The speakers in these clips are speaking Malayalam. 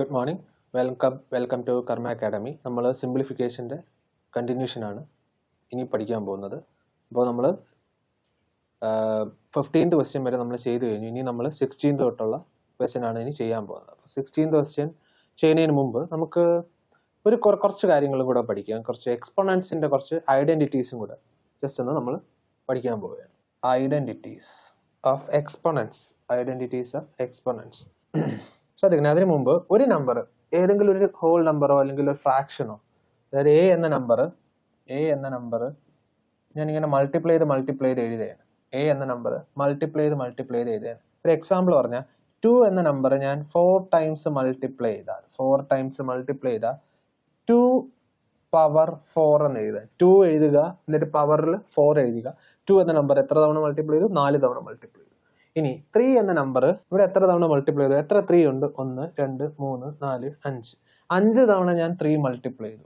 Good morning. വെൽക്കം ടു കർമ്മ അക്കാഡമി. നമ്മൾ സിംപ്ലിഫിക്കേഷൻ്റെ കണ്ടിന്യൂഷനാണ് ഇനി പഠിക്കാൻ പോകുന്നത്. അപ്പോൾ നമ്മൾ 15th ക്വസ്റ്റ്യൻ വരെ നമ്മൾ ചെയ്ത് കഴിഞ്ഞു. ഇനി നമ്മൾ 16th തൊട്ടുള്ള ക്വസ്റ്റ്യൻ ആണ് ഇനി ചെയ്യാൻ പോകുന്നത്. അപ്പോൾ 16th ക്വസ്റ്റ്യൻ ചെയ്യുന്നതിന് മുമ്പ് നമുക്ക് കുറച്ച് കാര്യങ്ങളും കൂടെ പഠിക്കാം. കുറച്ച് എക്സ്പോണൻസിൻ്റെ കുറച്ച് ഐഡൻറ്റിറ്റീസും കൂടെ ജസ്റ്റ് ഒന്ന് നമ്മൾ പഠിക്കാൻ പോവുകയാണ്. Identities of exponents. ശ്രദ്ധിക്കണം, അതിന് മുമ്പ് ഒരു നമ്പർ, ഏതെങ്കിലും ഒരു ഹോൾ നമ്പറോ അല്ലെങ്കിൽ ഒരു ഫ്രാക്ഷനോ, അതായത് എ എന്ന നമ്പർ ഞാനിങ്ങനെ മൾട്ടിപ്ലൈ ചെയ്ത് എഴുതുകയാണ്. എ എന്ന നമ്പർ മൾട്ടിപ്ലൈ ചെയ്ത് എഴുതുകയാണ്. ഒരു എക്സാമ്പിൾ പറഞ്ഞാൽ 2 എന്ന നമ്പർ ഞാൻ 4 ടൈംസ് മൾട്ടിപ്ലൈ ചെയ്താൽ 2 പവർ 4 എന്ന് എഴുതുക. 2 എഴുതുക, എന്നിട്ട് പവറിൽ 4 എഴുതുക. 2 എന്ന നമ്പർ എത്ര തവണ മൾട്ടിപ്ലൈ ചെയ്തു? 4 തവണ മൾട്ടിപ്ലൈ ചെയ്തു. ഇനി 3 എന്ന നമ്പർ ഇവിടെ എത്ര തവണ മൾട്ടിപ്ലൈ ചെയ്തു? എത്ര 3 ഉണ്ട്? 1 2 3 4 5. 5 തവണ ഞാൻ 3 മൾട്ടിപ്ലൈ ചെയ്തു.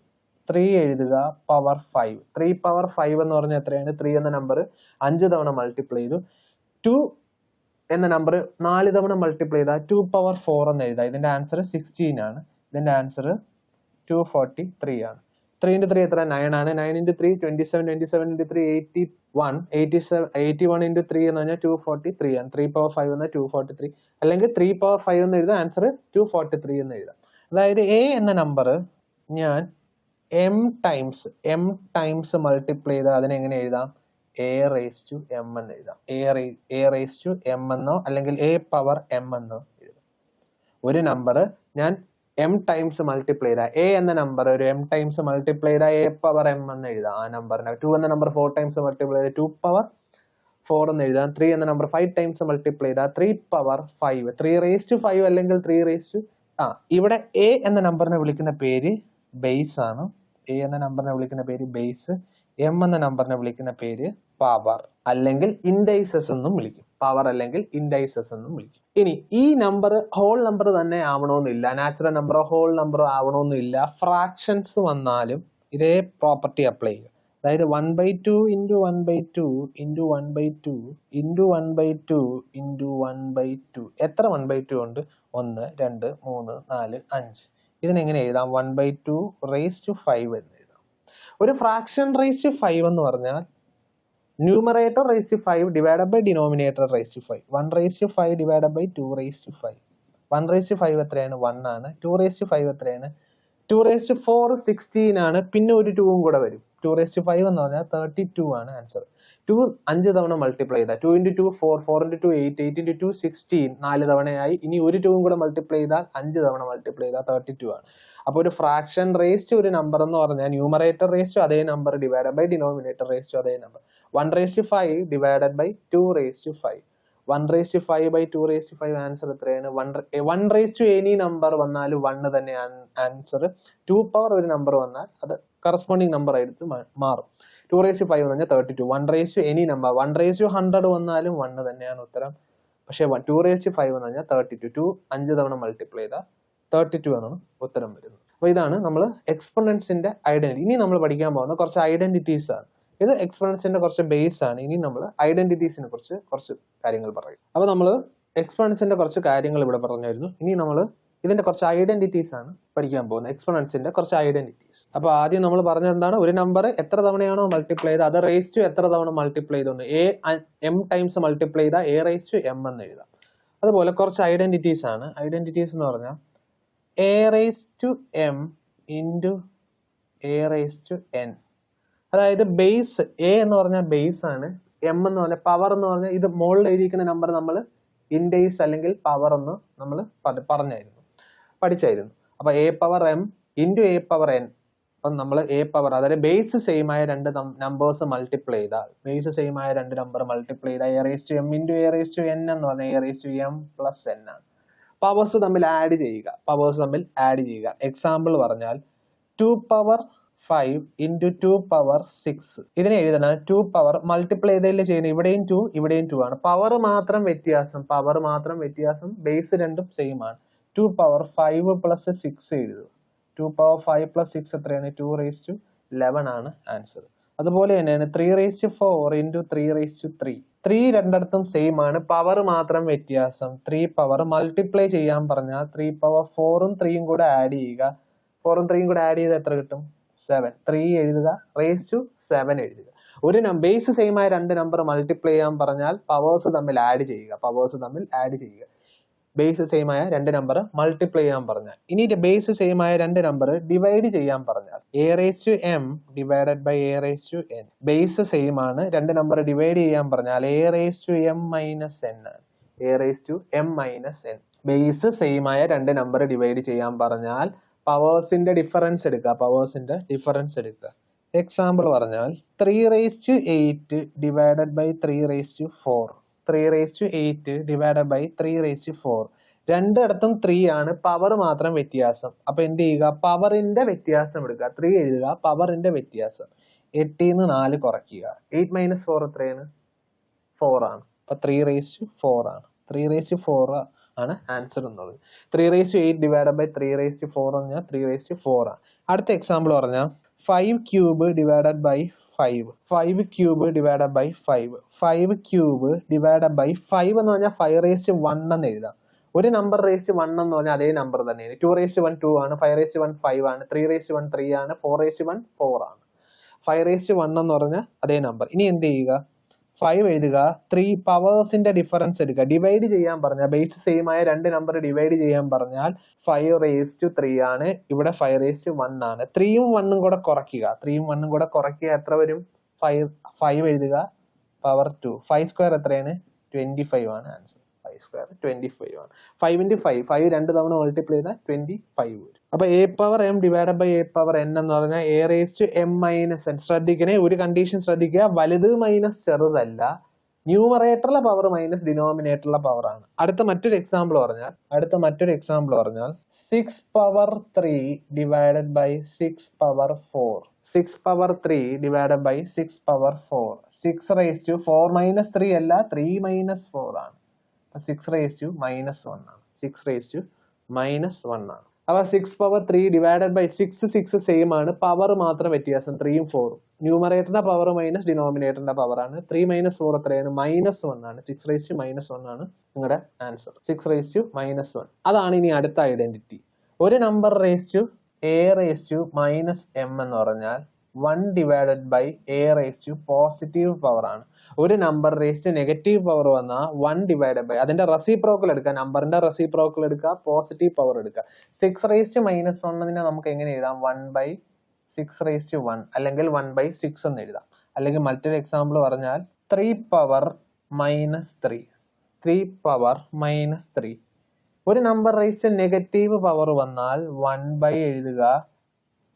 3 എഴുതുക, പവർ 5. 3 പവർ 5 എന്ന് പറഞ്ഞാൽ എത്രയാണ്? 3 എന്ന നമ്പർ 5 തവണ മൾട്ടിപ്ലൈ ചെയ്തു. 2 എന്ന നമ്പർ 4 തവണ മൾട്ടിപ്ലൈ ചെയ്താൽ 2 പവർ 4 എന്ന് എഴുതാം. ഇതിന്റെ ആൻസർ 16 ആണ്. ഇതിന്റെ ആൻസർ 243 ആണ്. 3 into 3 എത്ര? 9 ആണ്. 9 into 3 27. 27 into 3 81. 81 into 3 എന്ന് പറഞ്ഞാൽ 243 ആണ്. 3 പവർ 5 എന്നാൽ 243, അല്ലെങ്കിൽ 3 പവർ 5 എന്ന് എഴുതാം. ആൻസർ 243 എന്ന് എഴുതാം. അതായത് എ എന്ന നമ്പർ ഞാൻ m ടൈംസ് മൾട്ടിപ്ലൈ ചെയ്താൽ അതിനെങ്ങനെ എഴുതാം? a raised to m എന്ന് എഴുതാം. a raised to m എന്നോ അല്ലെങ്കിൽ a പവർ m എന്നോ എഴുതാം. ഒരു നമ്പർ ഞാൻ m ടൈംസ് മൾട്ടിപ്ലൈ ചെയ്താൽ, എ എന്ന നമ്പർ ഒരു m ടൈംസ് മൾട്ടിപ്ലൈ ചെയ്താൽ a പവർ m എന്ന് എഴുതാം. ആ നമ്പറിനെ 2 എന്ന നമ്പർ 4 ടൈംസ് മൾട്ടിപ്ലൈ ചെയ്താൽ 2 പവർ 4 എന്ന് എഴുതാം. 3 എന്ന നമ്പർ 5 ടൈംസ് മൾട്ടിപ്ലൈ ചെയ്താൽ 3 പവർ 5. 3 raised to 5 അല്ലെങ്കിൽ 3 raised to ഇവിടെ a എന്ന നമ്പറിനെ വിളിക്കുന്ന പേര് ബേസ് ആണ്. a എന്ന നമ്പറിനെ വിളിക്കുന്ന പേര് ബേസ്. m എന്ന നമ്പറിനെ വിളിക്കുന്ന പേര് പവർ അല്ലെങ്കിൽ ഇൻഡൈസസ് എന്നും വിളിക്കും. പവർ അല്ലെങ്കിൽ ഇൻഡൈസസ് എന്നും വിളിക്കും. ഇനി ഈ നമ്പർ ഹോൾ നമ്പർ തന്നെ ആവണമെന്നില്ല, നാച്ചുറൽ നമ്പറോ ഹോൾ നമ്പറോ ആവണമെന്നില്ല. ഫ്രാക്ഷൻസ് വന്നാലും ഇതേ പ്രോപ്പർട്ടി അപ്ലൈ ചെയ്യുക. അതായത് 1/2 into 1/2 into 1/2 into 1/2 into 1/2. എത്ര 1/2 ഉണ്ട്? 1 2 3 4 5. ഇതിനെങ്ങനെ എഴുതാം? 1/2 raised to 5 എന്ന് എഴുതാം. ഒരു ഫ്രാക്ഷൻ raised to 5 എന്ന് പറഞ്ഞാൽ numerator raised to 5 divided by denominator raised to 5. 1 raised to 5 divided by 2 raised to 5. 1 raised to 5 എത്രയാണ്? 1 ആണ്. 2 raised to 5 എത്രയാണ്? 2 raised to 4 16 ആണ്. പിന്നെ ഒരു 2 കൂടെ വരും. 2 raised to 5 എന്ന് പറഞ്ഞാൽ 32 ആണ് ആൻസർ. 2 5 തവണ മൾട്ടിപ്ലൈ ചെയ്താൽ 2 into 2 4, 4 into 2 8, 8 into 2 16, 4 തവണയായി. ഇനി ഒരു 2 കൂടെ മൾട്ടിപ്ലൈ ചെയ്താൽ 5 തവണ മൾട്ടിപ്ലൈ ചെയ്താൽ 32 ആണ്. അപ്പോൾ ഒരു ഫ്രാക്ഷൻ raised to ഒരു നമ്പർ എന്ന് പറഞ്ഞാൽ ന്യൂമറേറ്റർ raised to അതേ number divided by denominator raised to അതേ number. 1 raised to 5 divided by 2 raised to 5. 1 raised to 5 by 2 raised to 5 answer എത്രയാണ്? 1 raised to any നമ്പർ വന്നാലും 1 തന്നെ ആൻസർ. 2 പവർ ഒരു നമ്പർ വന്നാൽ അത് കറസ്പോണ്ടിങ് നമ്പർ ആയിട്ട് മാറും. 2 raised to 5 എന്ന് പറഞ്ഞാൽ 32. 1 raised to any number, 1 raised to 100 വന്നാലും 1 തന്നെയാണ് ഉത്തരം. പക്ഷേ 2 raised to 5 എന്ന് പറഞ്ഞാൽ 32. 2 5 തവണ മൾട്ടിപ്ലൈ ചെയ്താൽ 32 എന്നാണ് ഉത്തരം വരുന്നത്. അപ്പോൾ ഇതാണ് നമ്മൾ എക്സ്പോണൻസിന്റെ ഐഡന്റിറ്റി. ഇനി നമ്മൾ പഠിക്കാൻ പോകുന്ന കുറച്ച് ഐഡന്റിറ്റീസ് ആണ്. ഇത് എക്സ്പോണൻസിന്റെ കുറച്ച് ബേസ് ആണ്. ഇനി നമ്മൾ ഐഡന്റിറ്റീസിനെ കുറിച്ച് കുറച്ച് കാര്യങ്ങൾ പറയും. അപ്പോൾ നമ്മൾ എക്സ്പോണൻസിന്റെ കുറച്ച് കാര്യങ്ങൾ ഇവിടെ പറഞ്ഞായിരുന്നു. ഇനി നമ്മൾ ഇതിന്റെ കുറച്ച് ഐഡന്റിറ്റീസ് ആണ് പഠിക്കാൻ പോകുന്നത്, എക്സ്പോണൻസിന്റെ കുറച്ച് ഐഡന്റിറ്റീസ്. അപ്പോൾ ആദ്യം നമ്മൾ പറഞ്ഞത് എന്താണ്? ഒരു നമ്പർ എത്ര തവണയാണോ മൾട്ടിപ്ലൈ ചെയ്ത് അത് റേസ് ടു എത്ര തവണ മൾട്ടിപ്ലൈ ചെയ്തു? m ടൈംസ് മൾട്ടിപ്ലൈ ചെയ്താൽ a റേസ് ടു m എന്ന് എഴുതാം. അതുപോലെ കുറച്ച് ഐഡന്റിറ്റീസ് ആണ്. ഐഡന്റിറ്റീസ് എന്ന് പറഞ്ഞാൽ a raise to m into a raise to n. അതായത് ബേസ് എ എന്ന് പറഞ്ഞാൽ ബേസ് ആണ്. എം എന്ന് പറഞ്ഞാൽ പവർ എന്ന് പറഞ്ഞാൽ ഇത് മുകളിൽ എഴുതിയിരിക്കുന്ന നമ്പർ നമ്മൾ ഇൻഡേസ് അല്ലെങ്കിൽ പവർ എന്ന് നമ്മൾ പഠിച്ചായിരുന്നു. അപ്പൊ A power M into A power N. അപ്പം നമ്മൾ എ പവർ, അതായത് ബേസ് സെയിം ആയ രണ്ട് നമ്പേഴ്സ് മൾട്ടിപ്ലൈ ചെയ്താൽ, ബേസ് സെയിം ആയ രണ്ട് നമ്പർ മൾട്ടിപ്ലൈ ചെയ്താൽ A raise to M into A raise to N എന്ന് പറഞ്ഞാൽ A raise to M plus N ആണ്. പവേഴ്സ് തമ്മിൽ ആഡ് ചെയ്യുക. എക്സാമ്പിൾ പറഞ്ഞാൽ 2 പവർ 5 into 2 power 6. ഇതിനെ എഴുതണം 2 പവർ മൾട്ടിപ്ലൈ ചെയ്തതിൽ ചെയ്യുന്നത്. ഇവിടെയും 2 ഇവിടെയും 2 ആണ്. പവർ മാത്രം വ്യത്യാസം, ബേസ് രണ്ടും സെയിം ആണ്. 2 പവർ 5 പ്ലസ് 6 എഴുതുക. 2 പവർ 5 പ്ലസ് 6 എത്രയാണ്? 2 raised to 11 ആണ് ആൻസർ. അതുപോലെ തന്നെയാണ് 3/4 ഇൻറ്റു 3/3. 3 രണ്ടിടത്തും സെയിം ആണ്, പവർ മാത്രം വ്യത്യാസം. 3 പവർ മൾട്ടിപ്ലൈ ചെയ്യാൻ പറഞ്ഞാൽ 3 പവർ 4ഉം 3യും കൂടെ ആഡ് ചെയ്യുക. 4ഉം 3യും കൂടെ ആഡ് ചെയ്താൽ എത്ര കിട്ടും? 7. 3 എഴുതുക, റേസ് ടു 7 എഴുതുക. ഒരു ബേസ് സെയിം ആയ രണ്ട് നമ്പർ മൾട്ടിപ്ലൈ ചെയ്യാൻ പറഞ്ഞാൽ പവേഴ്സ് തമ്മിൽ ആഡ് ചെയ്യുക. ബേസ് സെയിം ആയ രണ്ട് നമ്പർ മൾട്ടിപ്ലൈ ചെയ്യാൻ പറഞ്ഞാൽ. ഇനി ബേസ് സെയിം ആയ രണ്ട് നമ്പർ ഡിവൈഡ് ചെയ്യാൻ പറഞ്ഞാൽ a/m divided by a/n. Base same ആണ്, രണ്ട് നമ്പർ ഡിവൈഡ് ചെയ്യാൻ പറഞ്ഞാൽ a/m മൈനസ് n ആണ്. a/m minus n. Base same ആയ രണ്ട് നമ്പർ ഡിവൈഡ് ചെയ്യാൻ പറഞ്ഞാൽ പവേഴ്സിന്റെ ഡിഫറൻസ് എടുക്കുക. എക്സാമ്പിൾ പറഞ്ഞാൽ 3/8 ഡിവൈഡഡ് ബൈ 3/4. 3/8 divided by 3/4. രണ്ടിടത്തും 3 ആണ്, പവർ മാത്രം വ്യത്യാസം. അപ്പൊ എന്ത് ചെയ്യുക? പവറിന്റെ വ്യത്യാസം എടുക്കുക. 3 എഴുതുക, പവറിന്റെ വ്യത്യാസം. 8ന്ന് 4 കുറയ്ക്കുക. 8 മൈനസ് 4 എത്രയാണ്? 4 ആണ്. അപ്പൊ 3/4 ആണ്. 3/4 ആണ് ആൻസർ എന്നുള്ളത്. 3/8 ഡിവൈഡഡ് ബൈ 3/4 എന്ന് പറഞ്ഞാൽ 3/4 ആണ്. അടുത്ത എക്സാമ്പിൾ പറഞ്ഞാൽ 5 cube divided by 5. 5 cube divided by 5. 5 cube divided by 5 എന്ന് പറഞ്ഞാൽ 5/1 എന്ന് എഴുതാം. ഒരു നമ്പർ റേസ് 1 എന്ന് പറഞ്ഞാൽ അതേ നമ്പർ തന്നെയാണ്. 2/1 2 ആണ്, 5/1 5 ആണ്, 3/1 3 ആണ്, 4/1 4 ആണ്. 5/1 എന്ന് പറഞ്ഞാൽ അതേ നമ്പർ. ഇനി എന്ത് ചെയ്യുക? 5 എഴുതുക, 3 പവേഴ്സിന്റെ ഡിഫറൻസ് എടുക്കുക. ഡിവൈഡ് ചെയ്യാൻ പറഞ്ഞാൽ ബേസ് സെയിം ആയ രണ്ട് നമ്പർ ഡിവൈഡ് ചെയ്യാൻ പറഞ്ഞാൽ 5/3 ആണ്, ഇവിടെ 5/1 ആണ്. 3യും 1ഉം കൂടെ കുറയ്ക്കുക. എത്ര വരും? 5 എഴുതുക, പവർ 2. 5 സ്ക്വയർ എത്രയാണ്? 25 ആണ് ആൻസർ. 5 സ്ക്വയർ 25 ആണ്. 5 into 5 രണ്ട് തവണ മൾട്ടിപ്ലൈ ചെയ്താൽ 25 വരും. അപ്പൊ a/m ഡിവൈഡഡ് ബൈ a/n എന്ന് പറഞ്ഞാൽ a/m മൈനസ് n. ശ്രദ്ധിക്കണേ, ഒരു കണ്ടീഷൻ ശ്രദ്ധിക്കുക, വലുത് മൈനസ് ചെറുതല്ല. ന്യൂമറേറ്ററിലെ പവർ മൈനസ് ഡിനോമിനേറ്ററിലെ പവർ ആണ്. അടുത്ത മറ്റൊരു എക്സാമ്പിൾ പറഞ്ഞാൽ 6/3 divided by 6/4. 6/3 divided by 6/4. 6/4 minus 3 അല്ല, 3-4 ആണ്. 6/-1 ആണ്. 6/-1 ആണ്. അപ്പൊ 6/3 ഡിവൈഡഡ് ബൈ 6 സെയിം ആണ്, പവർ മാത്രം വ്യത്യാസം. 3ഉം 4ഉം. ന്യൂമറേറ്ററിന്റെ പവർ മൈനസ് ഡിനോമിനേറ്ററിന്റെ പവർ ആണ്. 3-4 എത്രയാണ്? -1 ആണ്. 6/-1 ആണ് നിങ്ങളുടെ ആൻസർ. 6/-1. അതാണ് ഇനി അടുത്ത ഐഡന്റിറ്റി. ഒരു നമ്പർ a/m എന്ന് പറഞ്ഞാൽ 1 divided by a positive power ആണ്. ഒരു നമ്പർ നെഗറ്റീവ് പവർ വന്നാൽ 1 ഡിവൈഡഡ് ബൈ അതിന്റെ റെസിപ്രോക്കൽ എടുക്കുക, നമ്പറിന്റെ റെസിപ്രോക്കൽ എടുക്കുക, പോസിറ്റീവ് പവർ എടുക്കുക. 6/-1 നമുക്ക് എങ്ങനെ എഴുതാം? 1/6/1 അല്ലെങ്കിൽ 1/6 എന്ന് എഴുതാം. അല്ലെങ്കിൽ മറ്റൊരു എക്സാമ്പിൾ പറഞ്ഞാൽ 3/-3. 3/-3. ഒരു നമ്പർ നെഗറ്റീവ് പവർ വന്നാൽ 1 എഴുതുക,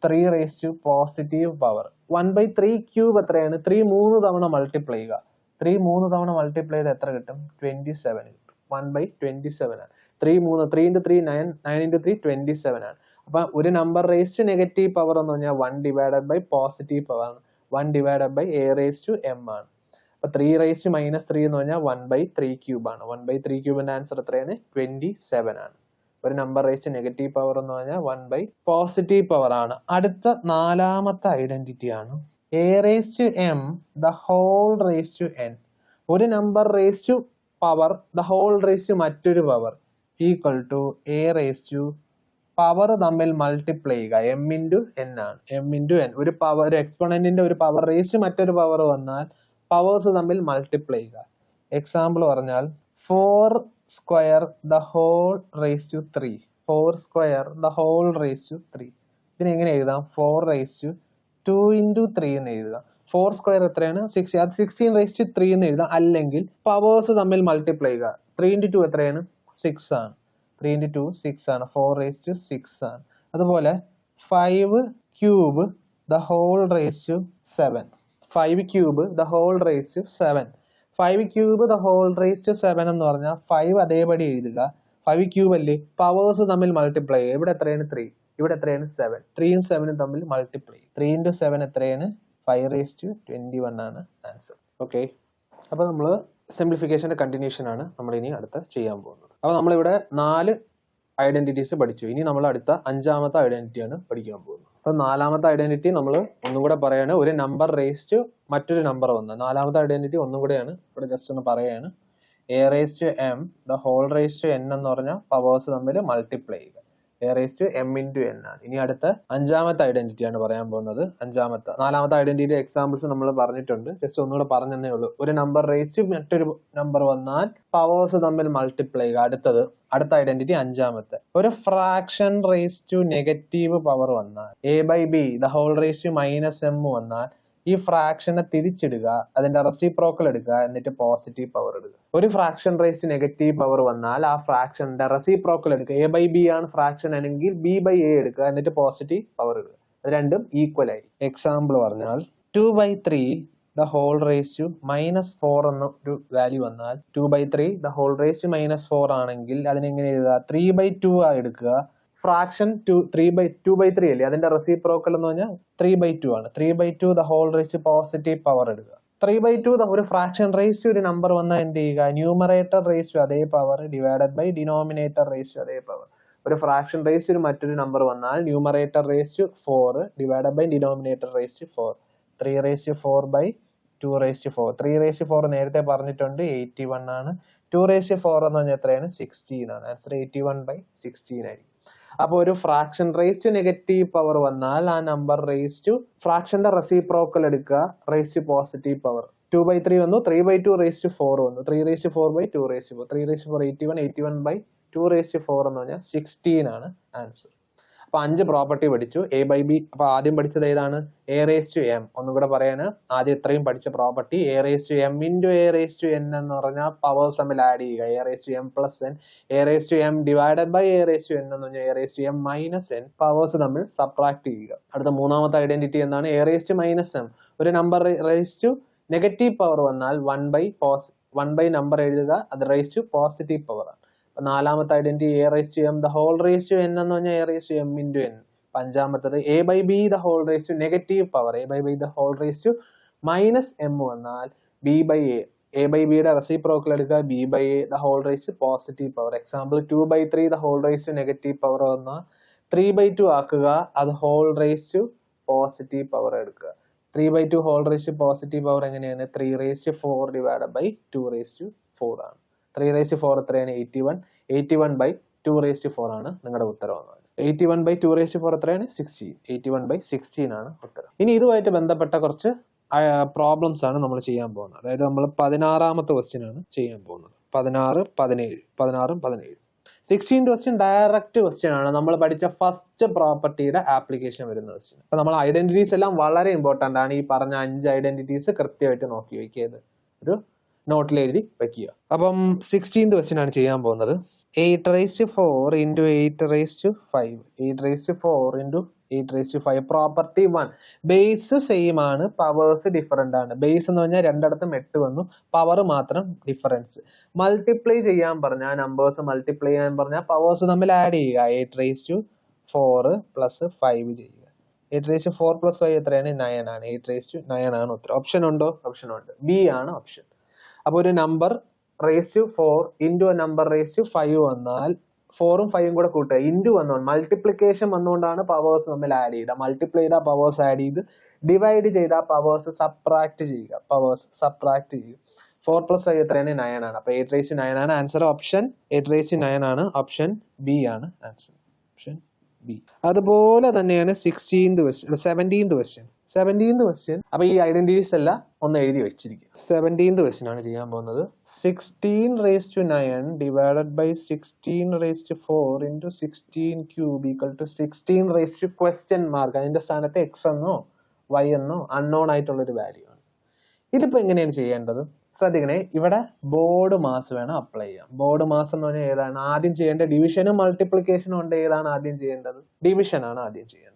3 പോസിറ്റീവ് പവർ. 1/3 ക്യൂബ് എത്രയാണ്? 3 3 തവണ മൾട്ടിപ്ലൈ ചെയ്യുക. 3 3 തവണ മൾട്ടിപ്ലൈ ചെയ്ത് എത്ര കിട്ടും? 27 കിട്ടും. 1/27 ആണ്. 3 into 3 9, 9 into 3 27 ആണ്. അപ്പൊ ഒരു നമ്പർ നെഗറ്റീവ് പവർ എന്ന് പറഞ്ഞാൽ 1 ഡിവൈഡഡ് ബൈ പോസിറ്റീവ് പവർ ആണ്. 1 ഡിവൈഡഡ് ബൈ a/m ആണ്. അപ്പൊ 3/-3 എന്ന് പറഞ്ഞാൽ 1/3 ക്യൂബ് ആണ്. 1/3 ക്യൂബിന്റെ ആൻസർ എത്രയാണ്? 27 ആണ്. ഒരു നമ്പർ നെഗറ്റീവ് പവർ എന്ന് പറഞ്ഞാൽ 1 പോസിറ്റീവ് പവർ ആണ്. അടുത്ത നാലാമത്തെ ഐഡന്റിറ്റി ആണ് a/m the whole raised to n. ഒരു number power the whole raised to മറ്റൊരു പവർ ഈക്വൽ ടു a/, പവർ തമ്മിൽ മൾട്ടിപ്ലൈ ചെയ്യുക. m into n ആണ്. m into n. ഒരു പവർ, ഒരു എക്സ്പോണന്റിന്റെ ഒരു പവർ മറ്റൊരു പവർ വന്നാൽ പവേഴ്സ് തമ്മിൽ മൾട്ടിപ്ലൈ ചെയ്യുക. എക്സാമ്പിൾ പറഞ്ഞാൽ 4 square the whole raised to 3. 4 square the whole raised to 3. ഇതിനെ എങ്ങനെ എഴുതാം? 4/2 into 3 എന്ന് എഴുതുക. 4 സ്ക്വയർ എത്രയാണ്? 60. അത് 16/3 എന്ന് എഴുതാം. അല്ലെങ്കിൽ പവേഴ്സ് തമ്മിൽ മൾട്ടിപ്ലൈ ചെയ്യുക. 3 into 2 എത്രയാണ്? 6 ആണ്. 3 into 2 6 ആണ്. 4/6 ആണ്. അതുപോലെ 5 cube the whole raised to 7. 5 cube the whole raised to 7. 5 cube the whole raised to 7 എന്ന് പറഞ്ഞാൽ 5 അതേപടി എഴുതുക. 5 ക്യൂബ് അല്ലേ, പവേഴ്സ് തമ്മിൽ മൾട്ടിപ്ലൈ ചെയ്യുക. ഇവിടെ എത്രയാണ്? 3. ഇവിടെ എത്രയാണ്? 7. 3ഉം 7ഉം തമ്മിൽ മൾട്ടിപ്ലൈ. 3 into 7 എത്രയാണ്? 5/21 ആണ് ആൻസർ. ഓക്കെ, അപ്പൊ നമ്മൾ സിംപ്ലിഫിക്കേഷന്റെ കണ്ടിന്യൂഷൻ ആണ് നമ്മൾ ഇനി അടുത്ത് ചെയ്യാൻ പോകുന്നത്. അപ്പൊ നമ്മളിവിടെ 4 ഐഡന്റിറ്റീസ് പഠിച്ചു. ഇനി നമ്മൾ അടുത്ത 5ാമത്തെ ഐഡന്റിറ്റി ആണ് പഠിക്കാൻ പോകുന്നത്. അപ്പൊ നാലാമത്തെ ഐഡന്റിറ്റി നമ്മൾ ഒന്നും കൂടെ പറയാണ്, ഒരു നമ്പർ റേസ് ടു മറ്റൊരു നമ്പർ വന്ന്. നാലാമത്തെ ഐഡന്റിറ്റി ഒന്നും കൂടെയാണ് ഇവിടെ ജസ്റ്റ് ഒന്ന് പറയാണ്. A raise to M the whole raise to N എന്ന് പറഞ്ഞാൽ പവേഴ്സ് തമ്മിൽ മൾട്ടിപ്ലൈ ചെയ്യുക. A raise to M into n ആണ്. ഇനി അടുത്ത അഞ്ചാമത്തെ ഐഡന്റിറ്റി ആണ് പറയാൻ പോകുന്നത്. നാലാമത്തെ ഐഡന്റിറ്റി എക്സാമ്പിൾസ് നമ്മൾ പറഞ്ഞിട്ടുണ്ട്, ജസ്റ്റ് ഒന്നുകൂടെ പറഞ്ഞതേ ഉള്ളൂ. ഒരു നമ്പർ റേസ് ടു മറ്റൊരു നമ്പർ വന്നാൽ പവേഴ്സ് തമ്മിൽ മൾട്ടിപ്ലൈ ചെയ്യുക. അടുത്ത ഐഡന്റിറ്റി അഞ്ചാമത്തെ, ഒരു fraction raise to negative power വന്നാൽ A by B the whole raise to minus M വന്നാൽ ഈ ഫ്രാക്ഷനെ തിരിച്ചിടുക, അതിന്റെ റെസിപ്രോക്കൽ എടുക്കുക, എന്നിട്ട് പോസിറ്റീവ് പവർ എടുക്കുക. ഒരു fraction raise to negative power വന്നാൽ ആ ഫ്രാക്ഷന്റെ റെസിപ്രോക്കൽ എടുക്കുക. എ ബൈ ബി ആണ് ഫ്രാക്ഷൻ ആണെങ്കിൽ ബി ബൈ എ എടുക്കുക, എന്നിട്ട് പോസിറ്റീവ് പവർ എടുക്കുക. അത് രണ്ടും ഈക്വൽ ആയി. എക്സാമ്പിൾ പറഞ്ഞാൽ 2/3 ദ ഹോൾ റേസ് ടു -4 എന്ന ഒരു വാല്യൂ വന്നാൽ 2/3 ദ ഹോൾ റേസ് ടു -4 ആണെങ്കിൽ അതിനെങ്ങനെ എഴുതുക? 3/2 എടുക്കുക. ഫ്രാക്ഷൻ 2/3 അല്ലേ, അതിന്റെ റെസിപ്രോക്കൽ എന്ന് പറഞ്ഞാൽ 3/2 ആണ്. 3/2 the whole raise to positive power എടുക്കുക. 3/2 ഒരു ഫ്രാക്ഷൻ റേസ് ടു ഒരു നമ്പർ വന്നാൽ എന്ത് ചെയ്യുക? ന്യൂമറേറ്റർ റേസ് ടു അതേ power divided by denominator raise to അതേ പവർ. ഒരു ഫ്രാക്ഷൻ റേസ് ടു മറ്റൊരു നമ്പർ വന്നാൽ numerator raise to 4 divided by denominator raise to 4. 3/4/2/4. 3/4 നേരത്തെ പറഞ്ഞിട്ടുണ്ട് 81 ആണ്. 2/4 എന്ന് പറഞ്ഞാൽ എത്രയാണ്? 16 ആണ്. ആൻസർ 81/16 ആയിരിക്കും. അപ്പൊ ഒരു fraction raise to negative power വന്നാൽ ആ നമ്പർ റേസ് ടു ഫ്രാക്ഷന്റെ റെസിപ്രോക്കൽ എടുക്കുക, റേസ് ടു പോസിറ്റീവ് പവർ. 2/3 വന്നു, 3/2 റേസ് ടു 4 വന്നു. 3/4/2/4. 3/4 81. 81/2/4 എന്ന് പറഞ്ഞാൽ 16 ആണ് ആൻസർ. അപ്പൊ 5 പ്രോപ്പർട്ടി പഠിച്ചു. A by b. അപ്പൊ ആദ്യം പഠിച്ചത് ഏതാണ്? A raise to m. ഒന്നും കൂടെ പറയാണ്, ആദ്യം ഇത്രയും പഠിച്ച property. A raise to M into A raise to N എന്ന് പറഞ്ഞാൽ പവേഴ്സ് തമ്മിൽ ആഡ് ചെയ്യുക. A raise to M plus n. A raise to m divided by a raise to N എന്ന് പറഞ്ഞാൽ A raise to m minus n. Powers തമ്മിൽ സബ്ട്രാക്ട് ചെയ്യുക. അടുത്ത മൂന്നാമത്തെ ഐഡന്റിറ്റി എന്താണ്? A raise to minus M. ഒരു number raise to negative power വന്നാൽ 1 നമ്പർ എഴുതുക, അത് റേസ് ടു പോസിറ്റീവ് പവർ ആണ്. നാലാമത്തെ identity A raise to M the whole raise to N എന്ന് പറഞ്ഞാൽ A raise to M into N. അഞ്ചാമത്തത് A by B the whole raise to negative power. A by B the whole raise to minus M വന്നാൽ B by A. A by ബിയുടെ റെസിപ്രോക്കൽ എടുക്കുക, B by A the whole raise to positive power. Example 2/3 the whole raise to negative power വന്നാൽ 3/2 ആക്കുക, അത് whole raise to positive power എടുക്കുക. 3/2 whole raise to positive power എങ്ങനെയാണ്? 3/4 ഡിവൈഡഡ് ബൈ 2/4 ആണ്. 3/4 എത്രയാണ്? 81. 81/2/4 ആണ് നിങ്ങളുടെ ഉത്തരം. 81/2/4 എത്രയാണ്? 16. 81/16 ആണ് ഉത്തരം. ഇനി ഇതുമായിട്ട് ബന്ധപ്പെട്ട കുറച്ച് പ്രോബ്ലംസ് ആണ് നമ്മൾ ചെയ്യാൻ പോകുന്നത്. അതായത് നമ്മൾ 16ാമത്തെ ക്വസ്റ്റ്യൻ ആണ് ചെയ്യാൻ പോകുന്നത്. 16, 17. 16th ക്വസ്റ്റ്യൻ ഡയറക്റ്റ് ക്വസ്റ്റ്യൻ ആണ്. നമ്മൾ പഠിച്ച ഫസ്റ്റ് പ്രോപ്പർട്ടിയുടെ ആപ്ലിക്കേഷൻ വരുന്ന ക്വസ്റ്റ്യൻ. അപ്പൊ നമ്മൾ ഐഡന്റിറ്റീസ് എല്ലാം വളരെ ഇമ്പോർട്ടന്റ് ആണ്. ഈ പറഞ്ഞ 5 ഐഡന്റിറ്റീസ് കൃത്യമായിട്ട് നോക്കി വയ്ക്കുക, ഒരു നോട്ടിൽ എഴുതി വെക്കുക. അപ്പം 16th ക്വസ്റ്റ്യൻ ആണ് ചെയ്യാൻ പോകുന്നത്. 8/4 into 8/5. 8/4 into 8/5. Property 1. Base same ആണ്, പവേഴ്സ് ഡിഫറെന്റ് ആണ്. ബേസ് എന്ന് പറഞ്ഞാൽ രണ്ടിടത്തും 8 വന്നു, പവർ മാത്രം ഡിഫറൻസ്. മൾട്ടിപ്ലൈ ചെയ്യാൻ പറഞ്ഞാൽ, നമ്പേഴ്സ് മൾട്ടിപ്ലൈ ചെയ്യാൻ പറഞ്ഞാൽ പവേഴ്സ് തമ്മിൽ ആഡ് ചെയ്യുക. 8/4 പ്ലസ് 5 ചെയ്യുക. 8/4 പ്ലസ് 5 എത്രയാണ്? 9 ആണ്. 8/9 ആണ് ഉത്തരം. ഓപ്ഷൻ ഉണ്ടോ? ഓപ്ഷൻ ഉണ്ട്. ബി ആണ് ഓപ്ഷൻ. അപ്പൊ ഒരു number raise to 4 into number raise to 5 വന്നാൽ 4ഉം 5ഉം കൂടെ കൂട്ടുക, ഇൻറ്റു വന്നുകൊണ്ട് മൾട്ടിപ്ലിക്കേഷൻ വന്നുകൊണ്ടാണ് പവേഴ്സ് തമ്മിൽ ആഡ് ചെയ്യുക. മൾട്ടിപ്ലൈ ചെയ്താൽ പവേഴ്സ് ആഡ് ചെയ്ത്, ഡിവൈഡ് ചെയ്താൽ പവേഴ്സ് സബ്ട്രാക്ട് ചെയ്യുക. 4 പ്ലസ് 5 എത്രയാണ്? 9 ആണ്. അപ്പൊ 8/9 ആണ് ആൻസർ. ഓപ്ഷൻ 8/9 ആണ്. ഓപ്ഷൻ ബി ആണ് ആൻസർ. Option B. അതുപോലെ തന്നെയാണ് 17th ക്വസ്റ്റ്യൻ. അപ്പൊ ഈ ഐഡന്റിറ്റീസ് എല്ലാം ഒന്ന് എഴുതി വെച്ചിരിക്കുക. 17th ക്വസ്റ്റ്യൻ ആണ് ചെയ്യാൻ പോകുന്നത്. 16/9 divided by 16/4 into 16 cube equal to 16 അതിന്റെ സ്ഥാനത്ത് എക്സ് എന്നോ വൈ എന്നോ അൺനോൺ ആയിട്ടുള്ള ഒരു വാല്യൂ ആണ്. ഇതിപ്പോ എങ്ങനെയാണ് ചെയ്യേണ്ടത്? ശ്രദ്ധിക്കണേ, ഇവിടെ ബോർഡ് മാസ് വേണം അപ്ലൈ ചെയ്യാം. ബോർഡ് മാസ് എന്ന് പറഞ്ഞാൽ ഏതാണ് ആദ്യം ചെയ്യേണ്ടത്? ഡിവിഷനും മൾട്ടിപ്ലിക്കേഷനും ഉണ്ട്. ഏതാണ് ആദ്യം ചെയ്യേണ്ടത്? ഡിവിഷൻ ആണ് ആദ്യം ചെയ്യേണ്ടത്.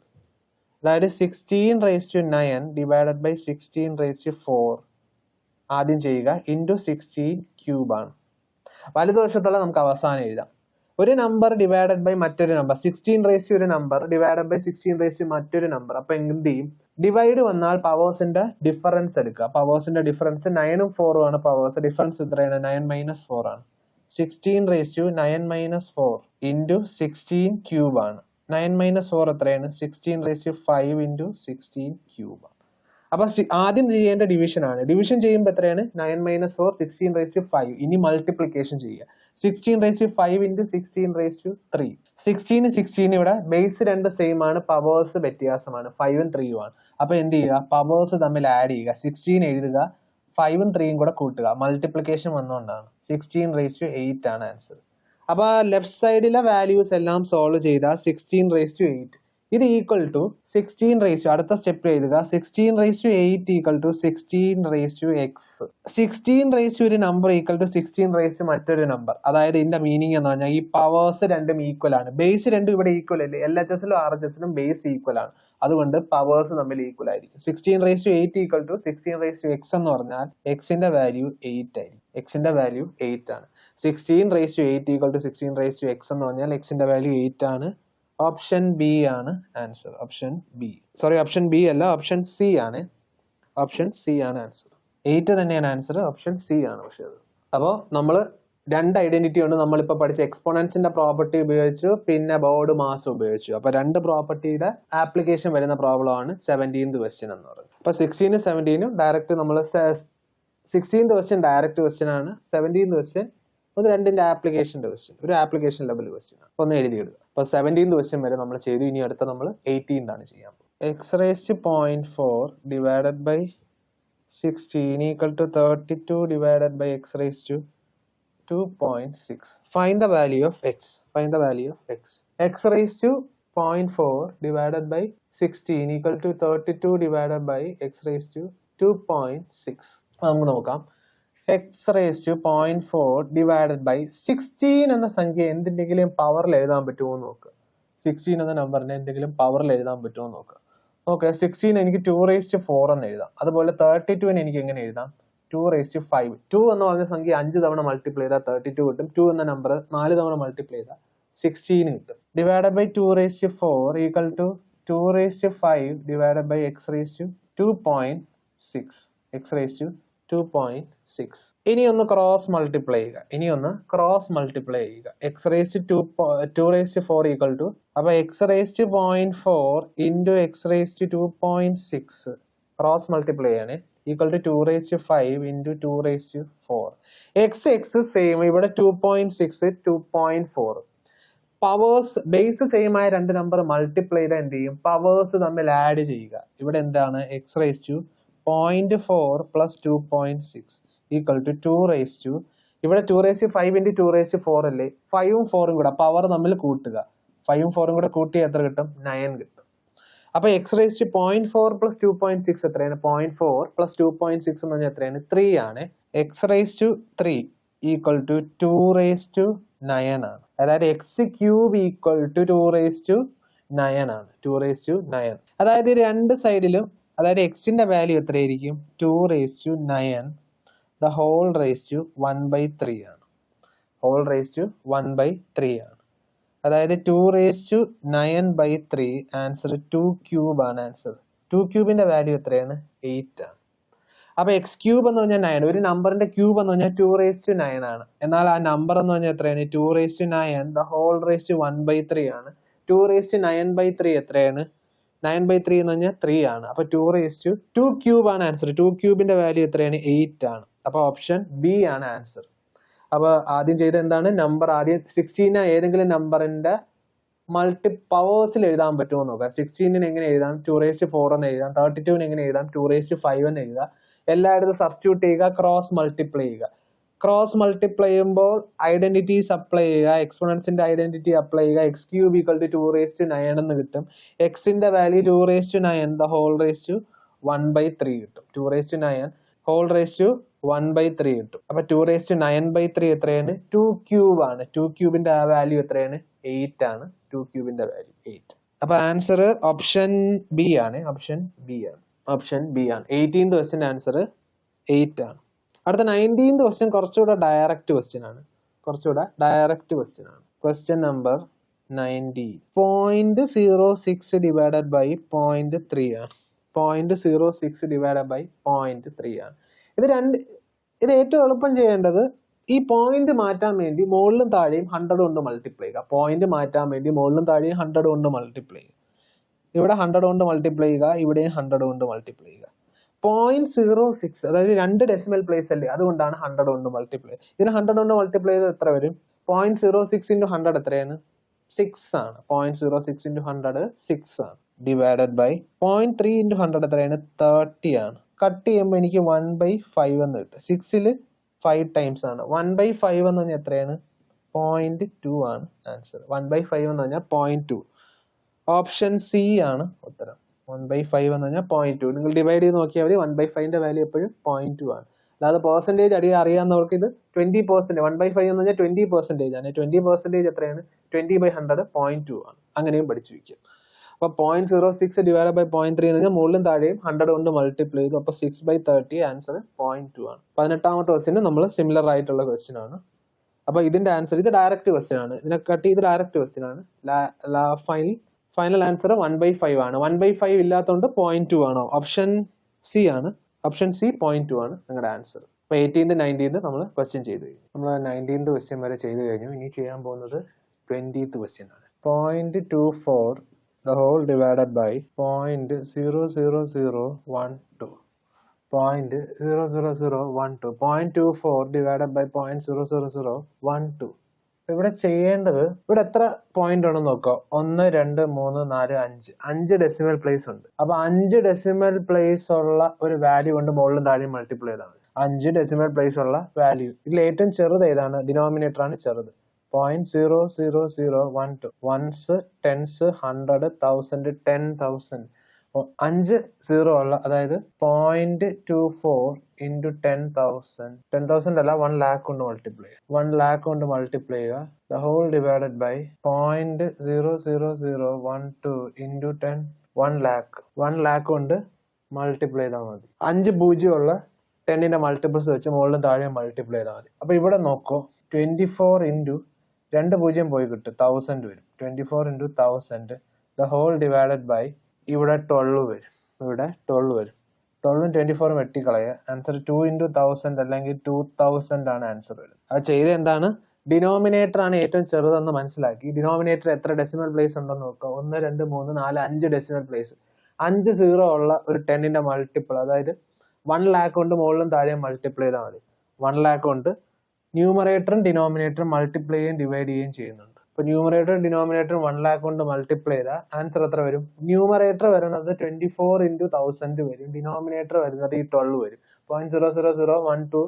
അതായത് 16/9 ഡിവൈഡഡ് ബൈ 16/4 ആദ്യം ചെയ്യുക, ഇൻറ്റു 16 ക്യൂബ് ആണ്. വലതുവശത്തുള്ള നമുക്ക് അവസാനം എഴുതാം. ഒരു നമ്പർ ഡിവൈഡഡ് ബൈ മറ്റൊരു നമ്പർ, 16 ഒരു നമ്പർ ഡിവൈഡഡ് ബൈ 16 മറ്റൊരു നമ്പർ. അപ്പൊ എന്ത് ചെയ്യും? ഡിവൈഡ് വന്നാൽ പവേഴ്സിന്റെ ഡിഫറൻസ് എടുക്കുക. പവേഴ്സിന്റെ ഡിഫറൻസ് 9ഉം 4ഉം ആണ്. പവേഴ്സ് ഡിഫറൻസ് എത്രയാണ്? 9 - 4 ആണ്. 16/9 - 4 ഇൻറ്റു 16 ക്യൂബ് ആണ്. 9 മൈനസ് 4 എത്രയാണ്? 16⁵ ഇൻറ്റു 16 ക്യൂബ്. അപ്പൊ ആദ്യം ചെയ്യേണ്ട ഡിവിഷൻ ആണ്. ഡിവിഷൻ ചെയ്യുമ്പോൾ എത്രയാണ്? 9 മൈനസ് 4 16⁵. ഇനി മൾട്ടിപ്ലിക്കേഷൻ ചെയ്യുക. 16⁵ ഇൻറ്റു 16⁵. 16 ഇവിടെ ബേസ് രണ്ട് സെയിം ആണ്, പവേഴ്സ് വ്യത്യാസമാണ്, 5ഉം 3ഉം ആണ്. അപ്പൊ എന്ത് ചെയ്യുക? പവേഴ്സ് തമ്മിൽ ആഡ് ചെയ്യുക. 16 എഴുതുക, 5ഉം 3ഉം കൂടെ കൂട്ടുക. മൾട്ടിപ്ലിക്കേഷൻ വന്നുകൊണ്ടാണ്. 16�8 ആണ് ആൻസർ. അപ്പൊ ലെഫ്റ്റ് സൈഡിലെ വാല്യൂസ് എല്ലാം സോൾവ് ചെയ്താൽ 16�8. ഇത് ഈക്വൽ ടു 16 അടുത്ത സ്റ്റെപ്പ് എഴുതുക. 16�8 ഈക്വൽ ടു 16x. 16 ഒരു നമ്പർ ഈക്വൽ ടു 16 മറ്റൊരു നമ്പർ. അതായത് ഇതിന്റെ മീനിങ് എന്ന് പറഞ്ഞാൽ ഈ പവേഴ്സ് രണ്ടും ഈക്വൽ ആണ്. ബേസ് രണ്ടും ഇവിടെ ഈക്വൽ അല്ലേ? LHSലും RHSലും ബേസ് ഈക്വൽ ആണ്. അതുകൊണ്ട് പവേഴ്സ് തമ്മിൽ ഈക്വൽ ആയിരിക്കും. 16�8 ഈക്വൽ ടു 16x എന്ന് പറഞ്ഞാൽ എക്സിന്റെ വാല്യൂ 8 ആയിരിക്കും. എക്സിന്റെ വാല്യൂ 8 ആണ്. 16�8 ഈക്വൽ ടു 16x എന്ന് പറഞ്ഞാൽ എക്സിന്റെ വാല്യൂ 8 ആണ്. ഓപ്ഷൻ ബി ആണ് answer. Option B, sorry option B അല്ല, ഓപ്ഷൻ സി ആണ്. ഓപ്ഷൻ സി ആണ് ആൻസർ. 8 തന്നെയാണ് ആൻസർ. ഓപ്ഷൻ സി ആണ്. പക്ഷേ അപ്പോൾ നമ്മൾ രണ്ട് ഐഡന്റിറ്റി ഉണ്ട്. നമ്മളിപ്പോൾ പഠിച്ച എക്സ്പോണൻസിന്റെ പ്രോപ്പർട്ടി ഉപയോഗിച്ചു, പിന്നെ ബോർഡ് മാസ് ഉപയോഗിച്ചു. അപ്പൊ രണ്ട് പ്രോപ്പർട്ടിയുടെ ആപ്ലിക്കേഷൻ വരുന്ന പ്രോബ്ലം ആണ് 17th ക്വസ്റ്റ്യൻ എന്ന് പറയുന്നത്. അപ്പൊ 16 17 ഡയറക്റ്റ് നമ്മൾ 16th ക്വസ്റ്റ്യൻ ഡയറക്റ്റ് ക്വസ്റ്റ്യൻ ആണ്. 17th ക്വസ്റ്റ്യൻ അത് രണ്ടിന്റെ ആപ്ലിക്കേഷന്റെ ക്വസ്റ്റ്യൻ, ഒരു ആപ്ലിക്കേഷൻ ലെവൽ ക്വസ്റ്റ്യൻ ആണ്. ഒന്ന് എഴുതിയിടുക. അപ്പൊ 17th ക്വസ്റ്റ്യൻ വരെ നമ്മൾ ചെയ്തു. ഇനി അടുത്ത നമ്മൾ 18th ആണ് ചെയ്യാൻ പോകുന്നത്. x⁴ divided by 16 equal to 32 divided by x⁴ 2.6. Find the value of x. Find the value of x. x⁴ divided by 16 equal to 32 divided by x⁴ 2.6. നമുക്ക് നോക്കാം. x⁴ divided by 16 എന്ന സംഖ്യ എന്തിൻ്റെങ്കിലും പവറിൽ എഴുതാൻ പറ്റുമോ എന്ന് നോക്കുക. 16 എന്ന നമ്പറിനെ എന്തെങ്കിലും പവറിൽ എഴുതാൻ പറ്റുമോ എന്ന് നോക്കുക. ഓക്കെ, 16 എനിക്ക് 2⁴ എന്ന് എഴുതാം. അതുപോലെ 32 എനിക്ക് എങ്ങനെ എഴുതാം? 2⁵. 2 എന്ന് പറഞ്ഞ സംഖ്യ 5 തവണ മൾട്ടിപ്ലൈ ചെയ്താൽ 32 കിട്ടും. 2 എന്ന നമ്പർ 4 തവണ മൾട്ടിപ്ലൈ ചെയ്താൽ 16 കിട്ടും. Divided by 2⁴ equal to 2⁵ divided by x⁴ 2.6. x⁴ 2.6. ഇനി ഒന്ന് ക്രോസ് മൾട്ടിപ്ലൈ ചെയ്യുക. x⁴ ഈക്വൽ ടു, അപ്പൊ x⁴ 0.4 ഇൻറ്റു x⁴ 2.6 ക്രോസ് മൾട്ടിപ്ലൈ ചെയ്യണേ. ഈക്വൽ ടു 2⁵ ഇൻറ്റു 2⁴. x സെയിം, ഇവിടെ 2.6 2.4. പവേഴ്സ് ബേസ് സെയിം ആയ രണ്ട് നമ്പർ മൾട്ടിപ്ലൈ ചെയ്താൽ എന്ത് ചെയ്യും? പവേഴ്സ് തമ്മിൽ ആഡ് ചെയ്യുക. ഇവിടെ എന്താണ്? x⁴ 0.4 plus 2.6 equal to 2⁵. ഇവിടെ 2⁵ ഇൻറ്റു 2⁴ അല്ലേ? 5ഉം 4ഉം കൂടെ പവർ തമ്മിൽ കൂട്ടുക. 5ഉം 4ഉം കൂടെ കൂട്ടിയാൽ എത്ര കിട്ടും? 9 കിട്ടും. അപ്പൊ x⁴ 0.4 പ്ലസ് 2.6 എത്രയാണ്? 0.4 പ്ലസ് 2.6 എന്ന് പറഞ്ഞാൽ എത്രയാണ്? 3 ആണ്. x⁴ ഈക്വൽ ടു 2�9 ആണ്. അതായത് x³ ഈക്വൽ ടു 2�9 ആണ്. 2�9. അതായത് രണ്ട് സൈഡിലും, അതായത് എക്സിന്റെ വാല്യൂ എത്രയായിരിക്കും? 2�9 ദ ഹോൾ റേസ് ടു 1/3 ആണ്. ഹോൾ റേസ് ടു 1/3 ആണ്. അതായത് 2�9/3 ആൻസർ 2³ ആണ് ആൻസർ. 2³ വാല്യൂ എത്രയാണ്? 8 ആണ്. അപ്പൊ x³ എന്ന് പറഞ്ഞാൽ 9. ഒരു നമ്പറിന്റെ ക്യൂബ് എന്ന് പറഞ്ഞാൽ 2�9 ആണ്. എന്നാൽ ആ നമ്പർ എന്ന് പറഞ്ഞാൽ എത്രയാണ്? 2�9 ദ ഹോൾ റേസ് ടു 1/3 ആണ്. 2�9/3 എത്രയാണ്? 9/3 എന്ന് പറഞ്ഞാൽ 3 ആണ്. അപ്പൊ 2⁵ ആണ് ആൻസർ. 2³ വാല്യൂ എത്രയാണ്? 8 ആണ്. അപ്പൊ ഓപ്ഷൻ ബി ആണ് ആൻസർ. അപ്പൊ ആദ്യം ചെയ്ത എന്താണ്? നമ്പർ ആദ്യം 16 ഏതെങ്കിലും നമ്പറിന്റെ പവേഴ്സിൽ എഴുതാൻ പറ്റുമോ നോക്കാം. 16 എങ്ങനെ എഴുതാം? 2⁴ എന്ന് എഴുതാം. 32 എങ്ങനെ എഴുതാം? 2⁵ എന്ന് എഴുതാം. എല്ലായിടത്തും സബ്സ്റ്റിറ്റ്യൂട്ട് ചെയ്യുക, ക്രോസ് മൾട്ടിപ്ലൈ ചെയ്യുക. ക്രോസ് മൾട്ടിപ്ലൈ ചെയ്യുമ്പോൾ ഐഡന്റിറ്റീസ് അപ്ലൈ ചെയ്യുക. എക്സ്പോണൻസിന്റെ ഐഡന്റിറ്റി അപ്ലൈ ചെയ്യുക. x³ ഈക്വൽ ടു 2�9 എന്ന് കിട്ടും. എക്സിന്റെ value 2�9 the whole raise to 1/3 കിട്ടും. 2�9 ഹോൾ റേസ് ടു 1/3 കിട്ടും. അപ്പൊ 2�9/3 എത്രയാണ്? 2³ ആണ്. 2³ ആ വാല്യൂ എത്രയാണ്? 8 ആണ്. 2³ വാല്യൂ 8. അപ്പൊ ആൻസർ ഓപ്ഷൻ ബി ആണ്. ഓപ്ഷൻ ബി ആണ്. ഓപ്ഷൻ ബി ആണ്. 18th ക്വസ്റ്റ്യൻ ആൻസർ 8 ആണ്. അടുത്ത 19th ക്വസ്റ്റ്യൻ കുറച്ചുകൂടെ ഡയറക്റ്റ് ക്വസ്റ്റ്യൻ ആണ്. Question number 90. 0.06 ഡിവൈഡഡ് ബൈ 0.3 ആണ്. 0.06 ഡിവൈഡഡ് ബൈ 0.3 ആണ്. ഇത് ഏറ്റവും എളുപ്പം ചെയ്യേണ്ടത് ഈ പോയിന്റ് മാറ്റാൻ വേണ്ടി മുകളിലും താഴെയും 100 കൊണ്ട് മൾട്ടിപ്ലൈ ചെയ്യുക. പോയിന്റ് മാറ്റാൻ വേണ്ടി മുകളിലും താഴെയും 100 കൊണ്ട് മൾട്ടിപ്ലൈ ചെയ്യുക. ഇവിടെ 100 കൊണ്ട് മൾട്ടിപ്ലൈ ചെയ്യുക, ഇവിടെയും 100 കൊണ്ട് മൾട്ടിപ്ലൈ ചെയ്യുക. 0.06 അതായത് 2 ഡെസിമൽ പ്ലേസ് അല്ലേ, അതുകൊണ്ടാണ് 100 കൊണ്ട് മൾട്ടിപ്ലൈ. ഇതിന് 100 കൊണ്ട് മൾട്ടിപ്ലൈ ചെയ്ത് എത്ര വരും? 0.06 into 100 എത്രയാണ്? 6 ആണ്. 0.06 into 100 6 ആണ്. ഡിവൈഡഡ് ബൈ 0.3 into 100 എത്രയാണ്? 30 ആണ്. കട്ട് ചെയ്യുമ്പോൾ എനിക്ക് 1/5 എന്ന് കിട്ടും. 6ൽ 5 ടൈംസ് ആണ്. 1/5 എന്ന് പറഞ്ഞാൽ എത്രയാണ്? 0.2 ആണ് ആൻസർ. 1/5 എന്ന് പറഞ്ഞാൽ 0.2. ഓപ്ഷൻ സി ആണ് ഉത്തരം. 1/5 എന്ന് പറഞ്ഞാൽ 0.2. നിങ്ങൾ ഡിവൈഡ് ചെയ്ത് നോക്കിയാൽ മതി. 1/5ന്റെ വാല്യൂ എപ്പോഴും 0.2 ആണ്. അല്ലാതെ പെർസെൻറ്റേജ് അറിയാവുന്നവർക്ക് ഇത് 20%. 1/5 എന്ന് പറഞ്ഞാൽ 20% ആണ്. 20% എത്രയാണ്? 20/100 0.2 ആണ്. അങ്ങനെയും പഠിച്ചു വയ്ക്കും. അപ്പോൾ 0.06 ഡിവൈഡ് ബൈ 0.3 എന്ന് പറഞ്ഞാൽ മുകളിലും താഴെയും 100 കൊണ്ട് മൾട്ടിപ്ലൈ ചെയ്തു. അപ്പോൾ 6/30 ആൻസർ 0.2 ആണ്. 18ാമത്തെ ക്വസ്റ്റ്യൻ നമ്മൾ സിമിലർ ആയിട്ടുള്ള ക്വസ്റ്റ്യൻ ആണ്. അപ്പോൾ ഇതിന്റെ ആൻസർ ഇത് ഡയറക്റ്റ് ക്വസ്റ്റ്യൻ ആണ്. ഇതിനെ കട്ട് ചെയ്ത് ഡയറക്റ്റ് ക്വസ്റ്റ്യൻ ആണ്. ഫൈനൽ ആൻസർ 1/5 ആണ്. 1/5 ഇല്ലാത്തതുകൊണ്ട് 0.2 ആണ്. ഓപ്ഷൻ സി ആണ്. ഓപ്ഷൻ സി 0.2 ആണ് നിങ്ങളുടെ ആൻസർ. അപ്പോൾ 18th 19th നമ്മൾ ക്വസ്റ്റ്യൻ ചെയ്തു കഴിഞ്ഞു. നമ്മൾ 19th ക്വസ്റ്റ്യൻ വരെ ചെയ്തു കഴിഞ്ഞു. ഇനി ചെയ്യാൻ പോകുന്നത് 20th ക്വസ്റ്റ്യൻ ആണ്. 0.24 the whole divided by 0.00012. 0.00012. 0.24 divided by 0.00012. ഇവിടെ ചെയ്യേണ്ടത്, ഇവിടെ എത്ര പോയിന്റ് ഉണ്ടെന്ന് നോക്കാം. 1 2 3 4 5 5 ഡെസിമൽ പ്ലേസ് ഉണ്ട്. അപ്പൊ 5 ഡെസിമൽ പ്ലേസ് ഉള്ള ഒരു വാല്യൂ കൊണ്ട് മുകളിലും താഴെയും മൾട്ടിപ്ലൈ ചെയ്താൽ മതി. 5 ഡെസിമൽ പ്ലേസ് ഉള്ള വാല്യൂ. ഇതിൽ ഏറ്റവും ചെറുത് ഏതാണ്? ഡിനോമിനേറ്റർ ആണ് ചെറുത്. 0.00012. Once, tense, 100, 1000, 10,000. 5 സീറോ ഉള്ള, അതായത് 0.24 into 10,000. 10,000 അല്ല, 1 lakh കൊണ്ട് മൾട്ടിപ്ലൈ ചെയ്യുക. 1 lakh കൊണ്ട് മൾട്ടിപ്ലൈ ചെയ്യുക. The whole divided by 0.00012 into 10. 1 lakh. 1 lakh കൊണ്ട് മൾട്ടിപ്ലൈ ചെയ്താൽ മതി. 5 പൂജ്യമുള്ള 10ന്റെ മൾട്ടിപ്പിൾസ് വെച്ച് മുകളിലും താഴെയും മൾട്ടിപ്ലൈ ചെയ്താൽ മതി. അപ്പൊ ഇവിടെ നോക്കൂ, 24 into 2 പൂജ്യം പോയി കിട്ടും, 1000 വരും. 24 into 1000. The whole divided by ഇവിടെ 12 വരും. ഇവിടെ 12 വരും. 12ഉം 24ഉം വെട്ടിക്കളയുക. ആൻസർ 2 into 1000 അല്ലെങ്കിൽ 2000 ആണ് ആൻസർ വരുന്നത്. അത് ചെയ്ത് എന്താണ്? ഡിനോമിനേറ്റർ ആണ് ഏറ്റവും ചെറുതെന്ന് മനസ്സിലാക്കി. ഡിനോമിനേറ്റർ എത്ര ഡെസിമൽ പ്ലേസ് ഉണ്ടെന്ന് നോക്കുക. 1 2 3 4 5 ഡെസിമൽ പ്ലേസ്. 5 സീറോ ഉള്ള ഒരു 10ന്റെ മൾട്ടിപ്പിൾ, അതായത് 1 lakh കൊണ്ട് മുകളിലും താഴെയും മൾട്ടിപ്ലൈ ചെയ്താൽ മതി. 1 lakh കൊണ്ട് ന്യൂമറേറ്ററും ഡിനോമിനേറ്ററും മൾട്ടിപ്ലൈ ചെയ്യുകയും ഡിവൈഡ് ചെയ്യുകയും ചെയ്യുന്നുണ്ട്. ഇപ്പൊ ന്യൂമറേറ്ററും ഡിനോമിനേറ്ററും 1 lakh കൊണ്ട് മൾട്ടിപ്ലൈ ചെയ്താൽ ആൻസർ എത്ര വരും? ന്യൂമറേറ്റർ വരുന്നത് 24 into 1000 വരും. ഡിനോമിനേറ്റർ വരുന്നത് ഈ 12 വരും. 0.00012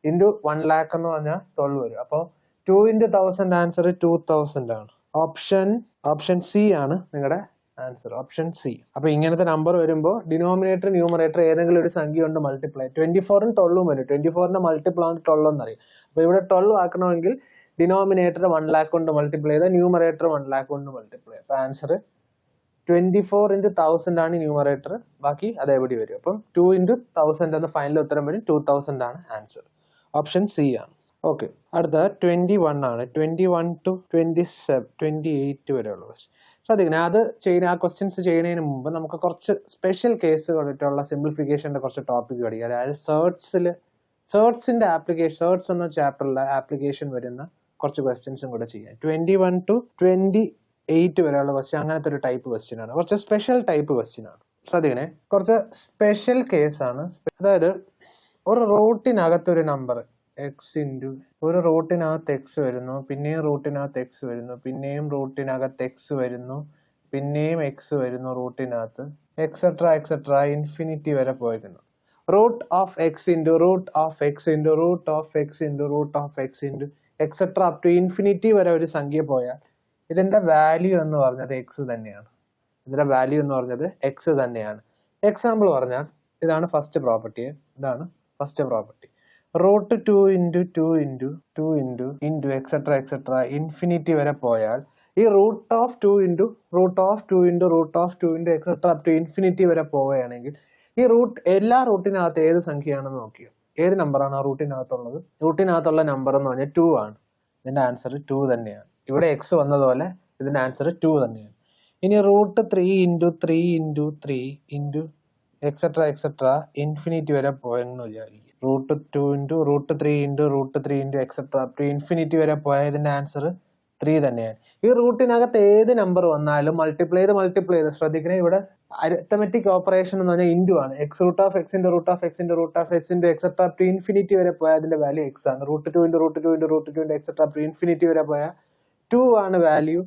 into 1 lakh എന്ന് പറഞ്ഞാൽ 12 വരും. അപ്പോൾ 2 into 1000 ആൻസർ 2000 ആണ്. ഓപ്ഷൻ സി ആണ് നിങ്ങളുടെ ആൻസർ. Option C. അപ്പൊ ഇങ്ങനത്തെ നമ്പർ വരുമ്പോൾ ഡിനോമിനേറ്റർ ന്യൂമറേറ്റർ ഏതെങ്കിലും ഒരു സംഖ്യ കൊണ്ട് മൾട്ടിപ്ലൈ. 24ഉം 12ഉം വരും. 24ന്റെ മൾട്ടിപ്പിൾ ആണ് 12 എന്നറിയും. അപ്പൊ ഇവിടെ 12 ആക്കണമെങ്കിൽ ഡിനോമിനേറ്റർ 1 lakh കൊണ്ട് മൾട്ടിപ്ലൈ ചെയ്താൽ ന്യൂമറേറ്റർ 1 lakh കൊണ്ട് മൾട്ടിപ്ലൈ. അപ്പൊ ആൻസർ 24 into 1000 ആണ് ന്യൂമറേറ്റർ. ബാക്കി അതേപടി വരും. അപ്പം 2 into 1000 എന്ന ഫൈനൽ ഉത്തരം വരും. 2000 ആണ് ആൻസർ. ഓപ്ഷൻ സി ആണ്. ഓക്കെ, അടുത്ത 21 ആണ്. 21 to 28 വരെയുള്ള ക്വസ്റ്റ്യൻ ശ്രദ്ധിക്കണം. അത് ആ ക്വസ്റ്റ്യൻസ് ചെയ്യുന്നതിന് മുമ്പ് നമുക്ക് കുറച്ച് സ്പെഷ്യൽ കേസുകളായിട്ടുള്ള സിംപ്ലിഫിക്കേഷന്റെ കുറച്ച് ടോപ്പിക് പഠിക്കാം. അതായത് സെർട്സിന്റെ ആപ്ലിക്കേഷൻ, സെർട്സ് എന്ന ചാപ്റ്ററിലെ ആപ്ലിക്കേഷൻ വരുന്ന കുറച്ച് ക്വസ്റ്റ്യൻസും കൂടെ ചെയ്യാം. 21 to 28 വരെയുള്ള ക്വസ്റ്റ്യൻ അങ്ങനത്തെ ഒരു ടൈപ്പ് ക്വസ്റ്റ്യൻ ആണ്. കുറച്ച് സ്പെഷ്യൽ ടൈപ്പ് ക്വസ്റ്റ്യൻ ആണ്. ശ്രദ്ധിക്കണേ, കുറച്ച് സ്പെഷ്യൽ കേസാണ്. അതായത് ഒരു റൂട്ടിനകത്തൊരു നമ്പർ എക്സ് ഇൻറ്റു, ഒരു റൂട്ടിനകത്ത് എക്സ് വരുന്നു, പിന്നെയും റൂട്ടിനകത്ത് എക്സ് വരുന്നു, പിന്നെയും റൂട്ടിനകത്ത് എക്സ് വരുന്നു, പിന്നെയും എക്സ് വരുന്നു റൂട്ടിനകത്ത്, എക്സെട്ര ഇൻഫിനിറ്റി വരെ പോയിരുന്നു. Root of x into root of x into root of x into root of x into etcetera up to infinity വരെ ഒരു സംഖ്യ പോയാൽ ഇതിന്റെ വാല്യൂ എന്ന് പറഞ്ഞത് എക്സ് തന്നെയാണ്. ഇതിന്റെ വാല്യൂ എന്ന് പറഞ്ഞത് എക്സ് തന്നെയാണ്. എക്സാമ്പിൾ പറഞ്ഞാൽ ഇതാണ് ഫസ്റ്റ് പ്രോപ്പർട്ടി. ഇതാണ് first property. Root 2 into 2 into 2 into into etcetera infinity വരെ പോയാൽ ഈ root of 2 into root of 2 into root of 2 into etcetera up to infinity വരെ പോവുകയാണെങ്കിൽ ഈ എല്ലാ റൂട്ടിനകത്ത് ഏത് സംഖ്യയാണെന്ന് നോക്കിയോ. ഏത് നമ്പറാണ് ആ റൂട്ടിനകത്തുള്ളത്? റൂട്ടിനകത്തുള്ള നമ്പർ എന്ന് പറഞ്ഞാൽ 2 ആണ്. ഇതിന്റെ ആൻസർ 2 തന്നെയാണ്. ഇവിടെ എക്സ് വന്നതുപോലെ ഇതിന്റെ ആൻസർ 2 തന്നെയാണ്. ഇനി root 3 into 3 into 3 into etcetera infinity വരെ പോയെന്ന് വിചാരിക്കും. √2 × √3 × √3 × എക്സെട്ര അപ് ടു ഇൻഫിനിറ്റി വരെ പോയ ഇതിന്റെ ആൻസർ 3 തന്നെയാണ്. ഈ റൂട്ടിനകത്ത് ഏത് നമ്പർ വന്നാലും മൾട്ടിപ്ലൈ ചെയ്ത് ശ്രദ്ധിക്കണേ. ഇവിടെ അരിത്തമെറ്റിക് ഓപ്പറേഷൻ എന്ന് പറഞ്ഞാൽ ഇൻഡു ആണ്. x√(x) × √(x) × √(x) × etcetera up to infinity വരെ പോയാൽ അതിന്റെ വാല്യൂ എക്സ് ആണ്. √2 × √2 × √2 × എക്സെട്ര അപ് ടു ഇൻഫിനിറ്റി വരെ പോയാൽ 2 ആണ് value.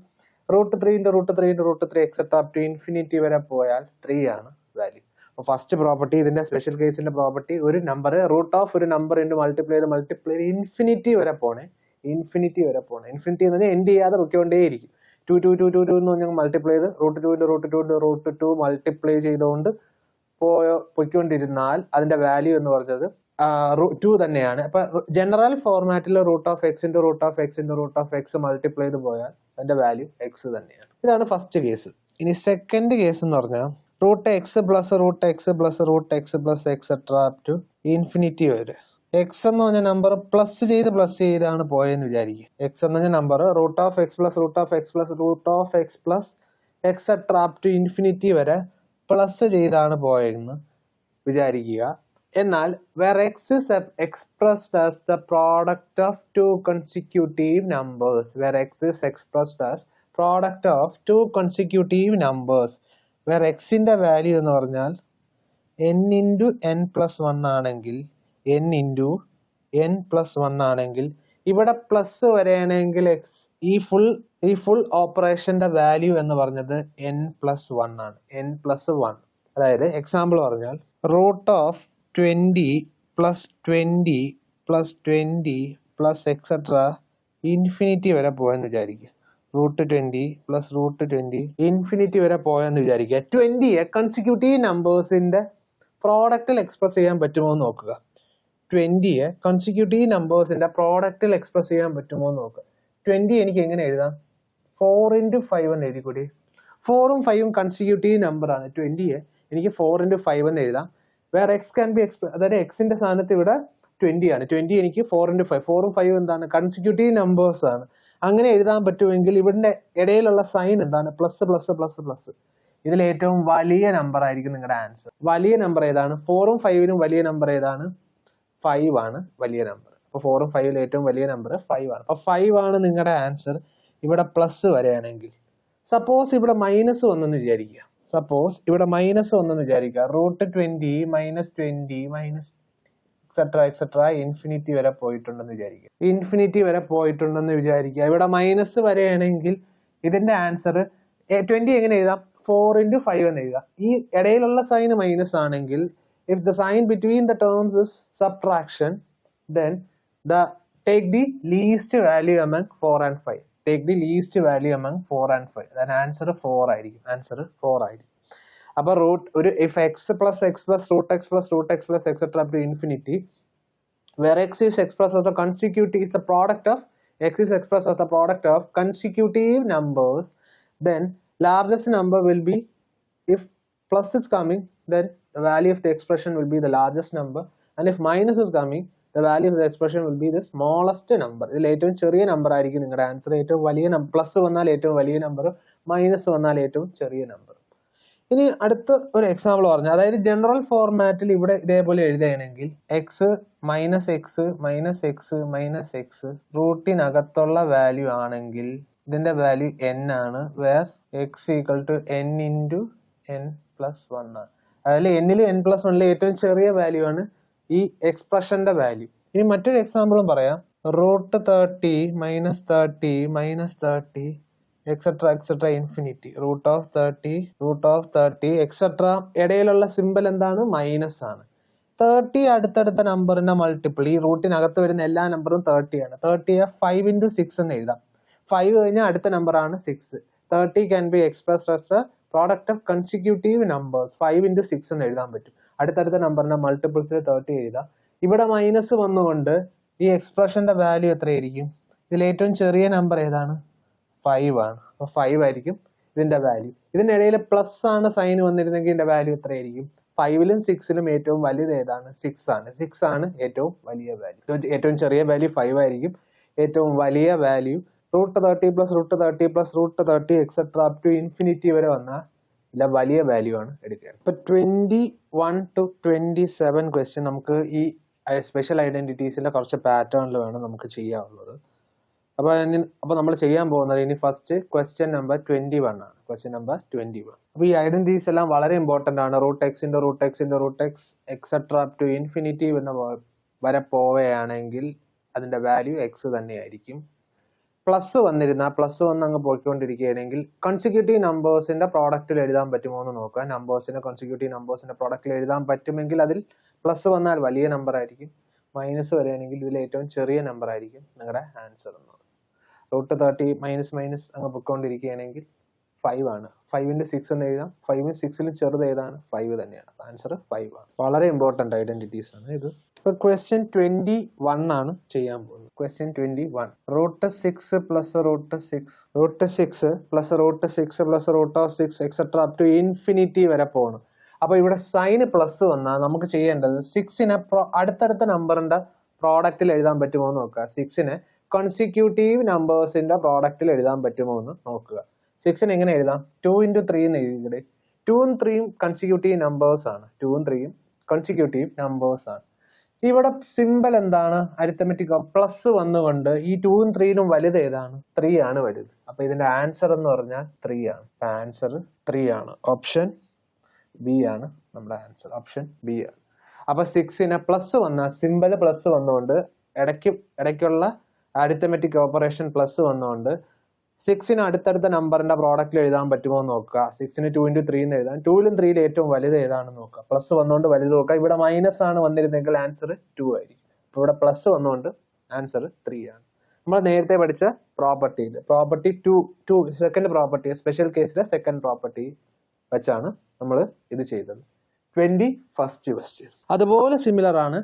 √3 × √3 × √3 etcetera up to infinity വരെ പോയാൽ 3 ആണ് വാല്യൂ. ഫസ്റ്റ് പ്രോപ്പർട്ടി, ഇതിന്റെ സ്പെഷ്യൽ കേസിന്റെ പ്രോപ്പർട്ടി, ഒരു നമ്പർ റൂട്ട് ഓഫ് ഒരു നമ്പർ മൾട്ടിപ്ലൈ ചെയ്ത് ഇൻഫിനിറ്റി വരെ പോണേ. ഇൻഫിനിറ്റി എന്ന് പറഞ്ഞാൽ എൻഡ് ചെയ്യാതെ പൊയ്ക്കൊണ്ടേയിരിക്കും. 2 എന്ന് പറഞ്ഞാൽ മൾട്ടിപ്ലൈ ചെയ്ത് √2 × √2 മൾട്ടിപ്ലൈ ചെയ്തുകൊണ്ട് പൊയ്ക്കൊണ്ടിരുന്നാൽ അതിന്റെ വാല്യൂ എന്ന് പറഞ്ഞത് 2 തന്നെയാണ്. അപ്പൊ ജനറൽ ഫോർമാറ്റിൽ √(x) × √(x) × √(x) മൾട്ടിപ്ലൈ ചെയ്ത് പോയാൽ അതിന്റെ വാല്യൂ എക്സ് തന്നെയാണ്. ഇതാണ് ഫസ്റ്റ് കേസ്. ഇനി സെക്കൻഡ് കേസ് എന്ന് പറഞ്ഞാൽ √(x) + √(x) + etcetera up to infinity വരെ. എക്സ് എന്ന് പറഞ്ഞ നമ്പർ പ്ലസ് ചെയ്താണ് പോയെന്ന് വിചാരിക്കും. എക്സ് എന്ന് പറഞ്ഞ number √(x) + √(x) + etcetera up to infinity വരെ പ്ലസ് ചെയ്താണ് പോയെന്ന് വിചാരിക്കുക. എന്നാൽ where x is expressed as the product of two consecutive numbers, where x is expressed as product of two consecutive numbers, where x ന്റെ വാല്യൂ എന്ന് പറഞ്ഞാൽ n × n+1 ആണെങ്കിൽ, n × n+1 ആണെങ്കിൽ ഇവിടെ പ്ലസ് വരെയാണെങ്കിൽ എക്സ് ഈ ഫുൾ ഓപ്പറേഷന്റെ വാല്യൂ എന്ന് പറഞ്ഞത് n+1 ആണ്. n+1, അതായത് എക്സാമ്പിൾ പറഞ്ഞാൽ √20 + 20 + 20 + എക്സെട്ര ഇൻഫിനിറ്റി വരെ പോയെന്ന് വിചാരിക്കുക. √20 + √20 ഇൻഫിനിറ്റി വരെ പോയെന്ന് വിചാരിക്കുക. 20 കൺസിക്യൂട്ടീവ് നമ്പേഴ്സിന്റെ പ്രോഡക്റ്റിൽ എക്സ്പ്രസ് ചെയ്യാൻ പറ്റുമോ എന്ന് നോക്കുക. 20 കൺസിക്യൂട്ടീവ് നമ്പേഴ്സിന്റെ പ്രോഡക്റ്റിൽ എക്സ്പ്രസ് ചെയ്യാൻ പറ്റുമോ എന്ന് നോക്കുക. 20 എനിക്ക് എങ്ങനെ എഴുതാം? 4 × 5 എന്ന് എഴുതിക്കൂടി. 4 ഉം 5 ഉം കൺസിക്യൂട്ടീവ് നമ്പർ ആണ്. 20 എനിക്ക് 4 × 5 എന്ന് എഴുതാം. വേറെ എക്സ് ക്യാൻ ബി എക്സ്പ്രസ്, അതായത് എക്സിന്റെ സ്ഥാനത്ത് ഇവിടെ 20 ആണ്. 20 എനിക്ക് 4 × 5, 4 ഉം 5 ഉം എന്താണ്? കൺസിക്യൂട്ടീവ് നമ്പേഴ്സ് ആണ്. അങ്ങനെ എഴുതാൻ പറ്റുമെങ്കിൽ ഇവിടെ ഇടയിലുള്ള സൈൻ എന്താണ്? പ്ലസ്. ഇതിൽ ഏറ്റവും വലിയ നമ്പർ ആയിരിക്കും നിങ്ങളുടെ ആൻസർ. വലിയ നമ്പർ ഏതാണ്? 4 ഉം 5 ഉം വലിയ നമ്പർ ഏതാണ്? 5 ആണ് വലിയ നമ്പർ. അപ്പൊ 4 ഉം 5 ഉം ഏറ്റവും വലിയ നമ്പർ 5 ആണ്. അപ്പൊ 5 ആണ് നിങ്ങളുടെ ആൻസർ. ഇവിടെ പ്ലസ് വരെയാണെങ്കിൽ, സപ്പോസ് ഇവിടെ മൈനസ് വന്നെന്ന് വിചാരിക്കുക. √20 - 20 എക്സെട്ര ഇൻഫിനിറ്റി വരെ പോയിട്ടുണ്ടെന്ന് വിചാരിക്കുക. ഇവിടെ മൈനസ് വരെയാണെങ്കിൽ ഇതിന്റെ ആൻസർ 20 എങ്ങനെ എഴുതാം? 4 × 5 എന്ന് എഴുതാം. ഈ ഇടയിലുള്ള സൈൻ മൈനസ് ആണെങ്കിൽ, if the sign between the terms is subtraction, then take the least value among 4 and 5. Then answer 4 ആയിരിക്കും. അപ്പൊ if x + x + √x + √x + etc. up to infinity, where x is expressed as a consecutive, is a product of consecutive numbers, then largest number will be, if plus is coming, then the value of the expression will be the largest number, and if minus is coming, the value of the expression will be the smallest number. ഇതിൽ ഏറ്റവും ചെറിയ നമ്പർ ആയിരിക്കും നിങ്ങളുടെ ആൻസർ. ഏറ്റവും വലിയ നമ്പർ പ്ലസ് വന്നാൽ ഏറ്റവും വലിയ നമ്പർ, മൈനസ് വന്നാൽ ഏറ്റവും ചെറിയ നമ്പർ. ഇനി അടുത്ത ഒരു എക്സാമ്പിൾ പറഞ്ഞു, അതായത് ജനറൽ ഫോർമാറ്റിൽ ഇവിടെ ഇതേപോലെ എഴുതുകയാണെങ്കിൽ എക്സ് മൈനസ് എക്സ് റൂട്ടിനകത്തുള്ള വാല്യൂ ആണെങ്കിൽ ഇതിന്റെ വാല്യൂ n ആണ്. വേർ x = n × n+1 ആണ്. അതിൽ n-ലും n+1-ലും ഏറ്റവും ചെറിയ വാല്യൂ ആണ് ഈ എക്സ്പ്രഷന്റെ വാല്യൂ. ഇനി മറ്റൊരു എക്സാമ്പിളും പറയാം. √30 - 30 എക്സെട്ര ഇൻഫിനിറ്റി. √30 എക്സെട്ര ഇടയിലുള്ള സിമ്പിൾ എന്താണ്? മൈനസ് ആണ്. 30 അടുത്തടുത്ത നമ്പറിന്റെ മൾട്ടിപ്പിൾ, ഈ റൂട്ടിനകത്ത് വരുന്ന എല്ലാ നമ്പറും 30 ആണ്. 30 5 × 6 എന്ന് എഴുതാം. 5 കഴിഞ്ഞാൽ അടുത്ത നമ്പർ ആണ് 6. 30 can be expressed as a product of consecutive numbers. 5 × 6 എന്ന് എഴുതാൻ പറ്റും. അടുത്തടുത്ത നമ്പറിന്റെ മൾട്ടിപ്പിൾസിൽ 30 എഴുതാം. ഇവിടെ മൈനസ് വന്നുകൊണ്ട് ഈ എക്സ്പ്രഷന്റെ വാല്യൂ എത്രയായിരിക്കും? ഇതിൽ ഏറ്റവും ചെറിയ നമ്പർ ഏതാണ്? 5 ആണ്. അപ്പൊ 5 ആയിരിക്കും ഇതിന്റെ വാല്യൂ. ഇതിനിടയിൽ പ്ലസ് ആണ് സൈൻ വന്നിരുന്നെങ്കിൽ ഇതിന്റെ വാല്യൂ എത്രയായിരിക്കും? 5-ലും 6-ലും ഏറ്റവും വലുത് ഏതാണ്? 6 ആണ്. 6 ആണ് ഏറ്റവും വലിയ വാല്യൂ. ഏറ്റവും ചെറിയ വാല്യൂ 5 ആയിരിക്കും. ഏറ്റവും വലിയ value √30 + √30 + √30 etcetera up to infinity വരെ വന്നാൽ ഇല്ല വലിയ വാല്യൂ ആണ് എടുക്കുക. ഇപ്പൊ 21 to 27 ക്വസ്റ്റ്യൻ നമുക്ക് ഈ സ്പെഷ്യൽ ഐഡന്റിറ്റീസിന്റെ കുറച്ച് പാറ്റേണിൽ വേണം നമുക്ക് ചെയ്യാനുള്ളത്. അപ്പൊ നമ്മൾ ചെയ്യാൻ പോകുന്നത് ഇനി ഫസ്റ്റ് ക്വസ്റ്റ്യൻ നമ്പർ 21 ആണ്. Question number 21. അപ്പൊ ഈ ഐഡന്റിറ്റീസ് എല്ലാം വളരെ ഇമ്പോർട്ടന്റ് ആണ്. Root x etcetera up to infinity വരെ പോവുകയാണെങ്കിൽ അതിന്റെ വാല്യൂ എക്സ് തന്നെയായിരിക്കും. പ്ലസ് വന്ന് അങ്ങ് പോയിക്കൊണ്ടിരിക്കുകയാണെങ്കിൽ കൺസിക്യൂട്ടീവ് നമ്പേഴ്സിന്റെ പ്രോഡക്റ്റിൽ എഴുതാൻ പറ്റുമോ എന്ന് നോക്കുക. കൺസിക്യൂട്ടീവ് നമ്പേഴ്സിന്റെ പ്രോഡക്റ്റിൽ എഴുതാൻ പറ്റുമെങ്കിൽ അതിൽ പ്ലസ് വന്നാൽ വലിയ നമ്പർ ആയിരിക്കും, മൈനസ് വരികയാണെങ്കിൽ ഇതിൽ ഏറ്റവും ചെറിയ നമ്പർ ആയിരിക്കും നിങ്ങളുടെ ആൻസർ എന്ന്. റൂട്ട് 30 മൈനസ് അങ്ങ് പൊയ്ക്കൊണ്ടിരിക്കുകയാണെങ്കിൽ 5 ആണ്. 5 into 6 എന്ന് എഴുതാം. 5 6 ചെറുത് ഏതാണ്? 5 തന്നെയാണ്. ആൻസർ 5 ആണ്. വളരെ ഇമ്പോർട്ടന്റ് ഐഡന്റിറ്റീസ് ആണ് ഇത്. ഇപ്പൊ ക്വസ്റ്റ്യൻ 21 ആണ് ചെയ്യാൻ പോകുന്നത്. Question 21. Root 6 plus root 6 plus root 6 plus root of 6 etcetera up to infinity വരെ പോകണം. അപ്പൊ ഇവിടെ സൈന് പ്ലസ് വന്നാൽ നമുക്ക് ചെയ്യേണ്ടത് 6നെ അടുത്തടുത്ത നമ്പറിന്റെ പ്രോഡക്റ്റിൽ എഴുതാൻ പറ്റുമോ എന്ന് നോക്കുക. 6നെ കോൺസിക്യൂട്ടീവ് നമ്പേഴ്സിന്റെ പ്രോഡക്റ്റിൽ എഴുതാൻ പറ്റുമോ എന്ന് നോക്കുക. 6ന് എങ്ങനെ എഴുതാം? 2 into 3 എന്ന് എഴുതിയത്. 2ഉം 3ഉം കൺസിക്യൂട്ടീവ് നമ്പേഴ്സ് ആണ്. 2ഉം 3ഉം കൺസിക്യൂട്ടീവ് നമ്പേഴ്സ് ആണ്. ഇവിടെ സിമ്പിൾ എന്താണ്? അരിത്തമെറ്റിക് പ്ലസ് വന്നുകൊണ്ട് ഈ 2ഉം 3നും വലുത് ഏതാണ്? 3 ആണ് വലുത്. അപ്പൊ ഇതിന്റെ ആൻസർ എന്ന് പറഞ്ഞാൽ 3 ആണ്. ആൻസർ 3 ആണ്. ഓപ്ഷൻ ബി ആണ് നമ്മുടെ ആൻസർ. ഓപ്ഷൻ ബി ആണ്. അപ്പൊ 6ന് പ്ലസ് വന്നാൽ സിമ്പിൾ പ്ലസ് വന്നുകൊണ്ട് ഇടയ്ക്കുള്ള അരിത്തമെറ്റിക് ഓപ്പറേഷൻ പ്ലസ് വന്നുകൊണ്ട് 6ന് അടുത്തടുത്ത നമ്പറിന്റെ പ്രോഡക്റ്റിൽ എഴുതാൻ പറ്റുമോ എന്ന് നോക്കുക. 6ന് 2 into 3 എന്ന് എഴുതാം. 2ലും 3ലും ഏറ്റവും വലുത് ഏതാണെന്ന് നോക്കുക. പ്ലസ് വന്നുകൊണ്ട് വലുത് നോക്കുക. ഇവിടെ മൈനസ് ആണ് വന്നിരുന്നെങ്കിൽ ആൻസർ 2 ആയിരിക്കും. അപ്പൊ ഇവിടെ പ്ലസ് വന്നുകൊണ്ട് ആൻസർ 3 ആണ്. നമ്മൾ നേരത്തെ പഠിച്ച പ്രോപ്പർട്ടി 2 സെക്കൻഡ് പ്രോപ്പർട്ടി, സ്പെഷ്യൽ കേസിലെ സെക്കൻഡ് പ്രോപ്പർട്ടി വെച്ചാണ് നമ്മൾ ഇത് ചെയ്തത്. 21st ക്വസ്റ്റ്യൻ അതുപോലെ സിമിലർ ആണ്.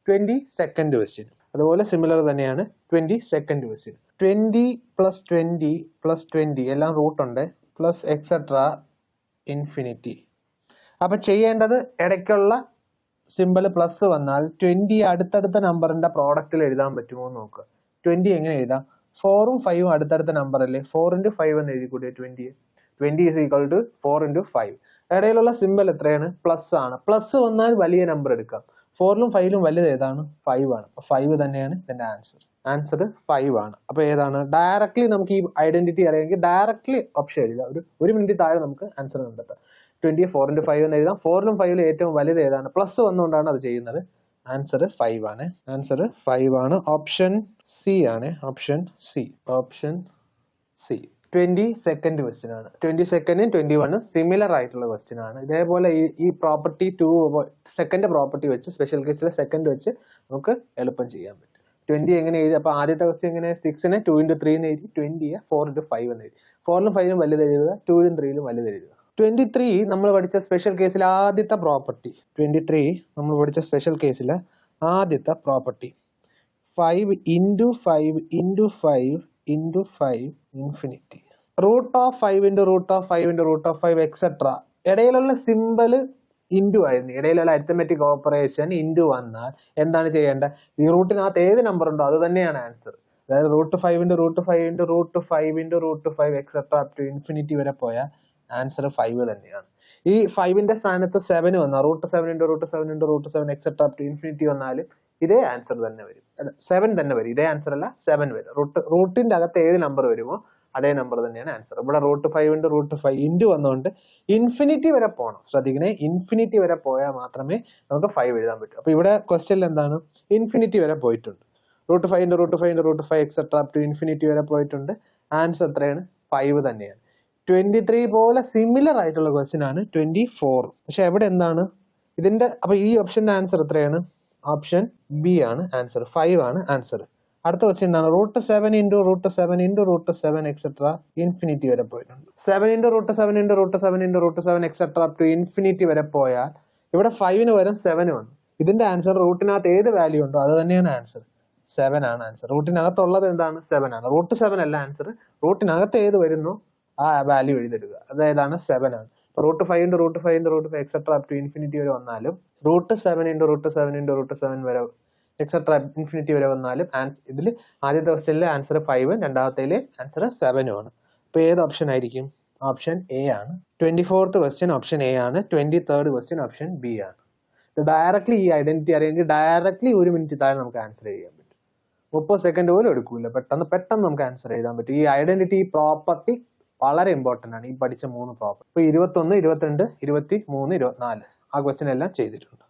22nd ക്വസ്റ്റ്യൻ അതുപോലെ സിമിലർ തന്നെയാണ്. 22nd ക്വസ്റ്റ്യൻ 20 plus 20 എല്ലാം റൂട്ട് ഉണ്ട് പ്ലസ് എക്സെട്ര ഇൻഫിനിറ്റി. അപ്പൊ ചെയ്യേണ്ടത് ഇടയ്ക്കുള്ള സിമ്പിൾ പ്ലസ് വന്നാൽ 20 അടുത്തടുത്ത നമ്പറിന്റെ പ്രോഡക്റ്റിൽ എഴുതാൻ പറ്റുമോ എന്ന് നോക്കുക. 20 എങ്ങനെ എഴുതാം? 4ഉം 5ഉം അടുത്തടുത്ത നമ്പർ അല്ലേ? 4 into 5 എന്ന് എഴുതി കൂടിയ 20 is equal to 4 into 5. ഇടയിലുള്ള സിമ്പിൾ എത്രയാണ്? പ്ലസ് ആണ്. പ്ലസ് വന്നാൽ വലിയ നമ്പർ എടുക്കാം. 4ലും 5ലും വലുത് ഏതാണ്? 5 ആണ്. അപ്പൊ 5 തന്നെയാണ് ഇതിന്റെ ആൻസർ. ആൻസർ 5 ആണ്. അപ്പൊ ഏതാണ്? ഡയറക്ട്ലി നമുക്ക് ഈ ഐഡന്റിറ്റി അറിയാമെങ്കിൽ ഡയറക്ട്ലി ഓപ്ഷൻ എഴുതാം. ഒരു മിനിറ്റ് താഴെ നമുക്ക് ആൻസർ കണ്ടെത്താം. 20 4 into 5 എന്ന് എഴുതാം. 4ലും 5ലും ഏറ്റവും വലുത് ഏതാണ്? പ്ലസ് വന്നുകൊണ്ടാണ് അത് ചെയ്യുന്നത്. ആൻസർ 5 ആണ്. ആൻസർ 5 ആണ്. ഓപ്ഷൻ സി ആണ്. Option C. 22nd ക്വസ്റ്റ്യൻ ആണ്. 22nd 21 സിമിലർ ആയിട്ടുള്ള ക്വസ്റ്റ്യൻ ആണ്. ഇതേപോലെ ഈ പ്രോപ്പർട്ടി 2 സെക്കൻഡ് പ്രോപ്പർട്ടി വെച്ച് സ്പെഷ്യൽ കേസിലെ സെക്കൻഡ് വെച്ച് നമുക്ക് എളുപ്പം ചെയ്യാൻ പറ്റും. 20 എങ്ങനെ എഴുതി? അപ്പൊ ആദ്യത്തെ ക്വസ്റ്റ്യൻ എങ്ങനെ? 6നെ 2 into 3 എന്ന് എഴുതി. 20യെ 4 into 5 എന്ന് എഴുതി. 4ലും 5ലും വലുത് എഴുതുക. 2ലും 3ലും വലുത് എഴുതുക. 23 നമ്മൾ പഠിച്ച സ്പെഷ്യൽ കേസിലെ ആദ്യത്തെ പ്രോപ്പർട്ടി. 23 നമ്മൾ പഠിച്ച സ്പെഷ്യൽ കേസിലെ ആദ്യത്തെ property 5 into 5 into 5 into 5 infinity. Root of 5 into root of 5 into root of 5 etcetera. ഇടയിലുള്ള സിമ്പിൾ ഇൻറ്റു ആയിരുന്നു. ഇടയിലുള്ള അരിത്തമെറ്റിക് ഓപ്പറേഷൻ ഇൻറ്റു വന്നാൽ എന്താണ് ചെയ്യേണ്ടത്? ഈ റൂട്ടിനകത്ത് ഏത് നമ്പർ ഉണ്ടോ അത് തന്നെയാണ് ആൻസർ. അതായത് root 5 into root 5 into root 5 into root 5 etcetera up to infinity വരെ പോയാൽ ആൻസർ 5 തന്നെയാണ്. ഈ 5ന്റെ സ്ഥാനത്ത് 7 വന്നാൽ root 7 into root 7 into root 7 etcetera up to infinity വന്നാലും ഇതേ ആൻസർ തന്നെ വരും. 7 തന്നെ വരും. ഇതേ ആൻസർ അല്ല, 7 വരും. റൂട്ടിന്റെ അകത്ത് ഏത് നമ്പർ വരുമോ അതേ നമ്പർ തന്നെയാണ് ആൻസർ. ഇവിടെ റൂട്ട് 5 into റൂട്ട് 5 ഇൻറ്റു വന്നുകൊണ്ട് ഇൻഫിനിറ്റി വരെ പോകണം. ശ്രദ്ധിക്കണേ, ഇൻഫിനിറ്റി വരെ പോയാൽ മാത്രമേ നമുക്ക് 5 എഴുതാൻ പറ്റൂ. അപ്പൊ ഇവിടെ ക്വസ്റ്റ്യനിൽ എന്താണ്? ഇൻഫിനിറ്റി വരെ പോയിട്ടുണ്ട്. Root 5 into root 5 into root 5 etcetera up to infinity വരെ പോയിട്ടുണ്ട്. ആൻസർ എത്രയാണ്? 5 തന്നെയാണ്. 23 പോലെ സിമിലർ ആയിട്ടുള്ള ക്വസ്റ്റ്യൻ ആണ് 24. പക്ഷെ എവിടെ എന്താണ് ഇതിന്റെ? അപ്പൊ ഈ ഓപ്ഷന്റെ ആൻസർ എത്രയാണ്? ഓപ്ഷൻ ബി ആണ് ആൻസർ. 5 ആണ് ആൻസർ. അടുത്ത ക്വസ്റ്റ്യൻ എന്താണ്? Root 7 into root 7 into root 7 etcetera infinity വരെ പോയിട്ടുണ്ട്. 7 into root 7 into root 7 into root 7 etcetera up to infinity വരെ പോയാൽ ഇവിടെ 5ന് വരും 7 ആണ്. ഇതിന്റെ ആൻസർ റൂട്ടിനകത്ത് ഏത് വാല്യൂ ഉണ്ടോ അത് തന്നെയാണ് ആൻസർ. 7 ആണ് ആൻസർ. റൂട്ടിനകത്തുള്ളത് എന്താണ്? 7 ആണ്. റൂട്ട് 7 അല്ല ആൻസർ. റൂട്ടിനകത്ത് ഏത് വരുന്നു ആ വാല്യൂ എഴുതിടുക. അതായതാണ് 7 ആണ്. Root 5 into root 5 into root 5 etcetera up to infinity വരെ വന്നാലും root 7 into root 7 into root 7 വരെ എക്സെട്ര ഇൻഫിനിറ്റി വരെ വന്നാലും ആൻസർ ഇതിൽ ആദ്യത്തെ ക്വസ്റ്റ്യനിലെ ആൻസർ 5, രണ്ടാമത്തേല് ആൻസർ 7 ആണ്. അപ്പൊ ഏത് ഓപ്ഷൻ ആയിരിക്കും? ഓപ്ഷൻ എ ആണ്. 24th ക്വസ്റ്റ്യൻ ഓപ്ഷൻ എ ആണ്. 23rd ക്വസ്റ്റ്യൻ ഓപ്ഷൻ ബി ആണ്. ഇത് ഡയറക്ട്ലി ഈ ഐഡന്റിറ്റി അറിയെങ്കിൽ ഡയറക്ട്ലി 1 മിനിറ്റ് താഴെ നമുക്ക് ആൻസർ ചെയ്യാൻ പറ്റും. 30 സെക്കൻഡ് പോലും എടുക്കൂല. പെട്ടെന്ന് നമുക്ക് ആൻസർ എഴുതാൻ പറ്റും. ഈ ഐഡന്റിറ്റി പ്രോപ്പർട്ടി വളരെ ഇമ്പോർട്ടന്റ് ആണ്. ഈ പഠിച്ച 3 പ്രോപ്പർട്ടി. ഇപ്പൊ 21, 22, 23, 24 ആ ക്വസ്റ്റ്യൻ എല്ലാം ചെയ്തിട്ടുണ്ട്.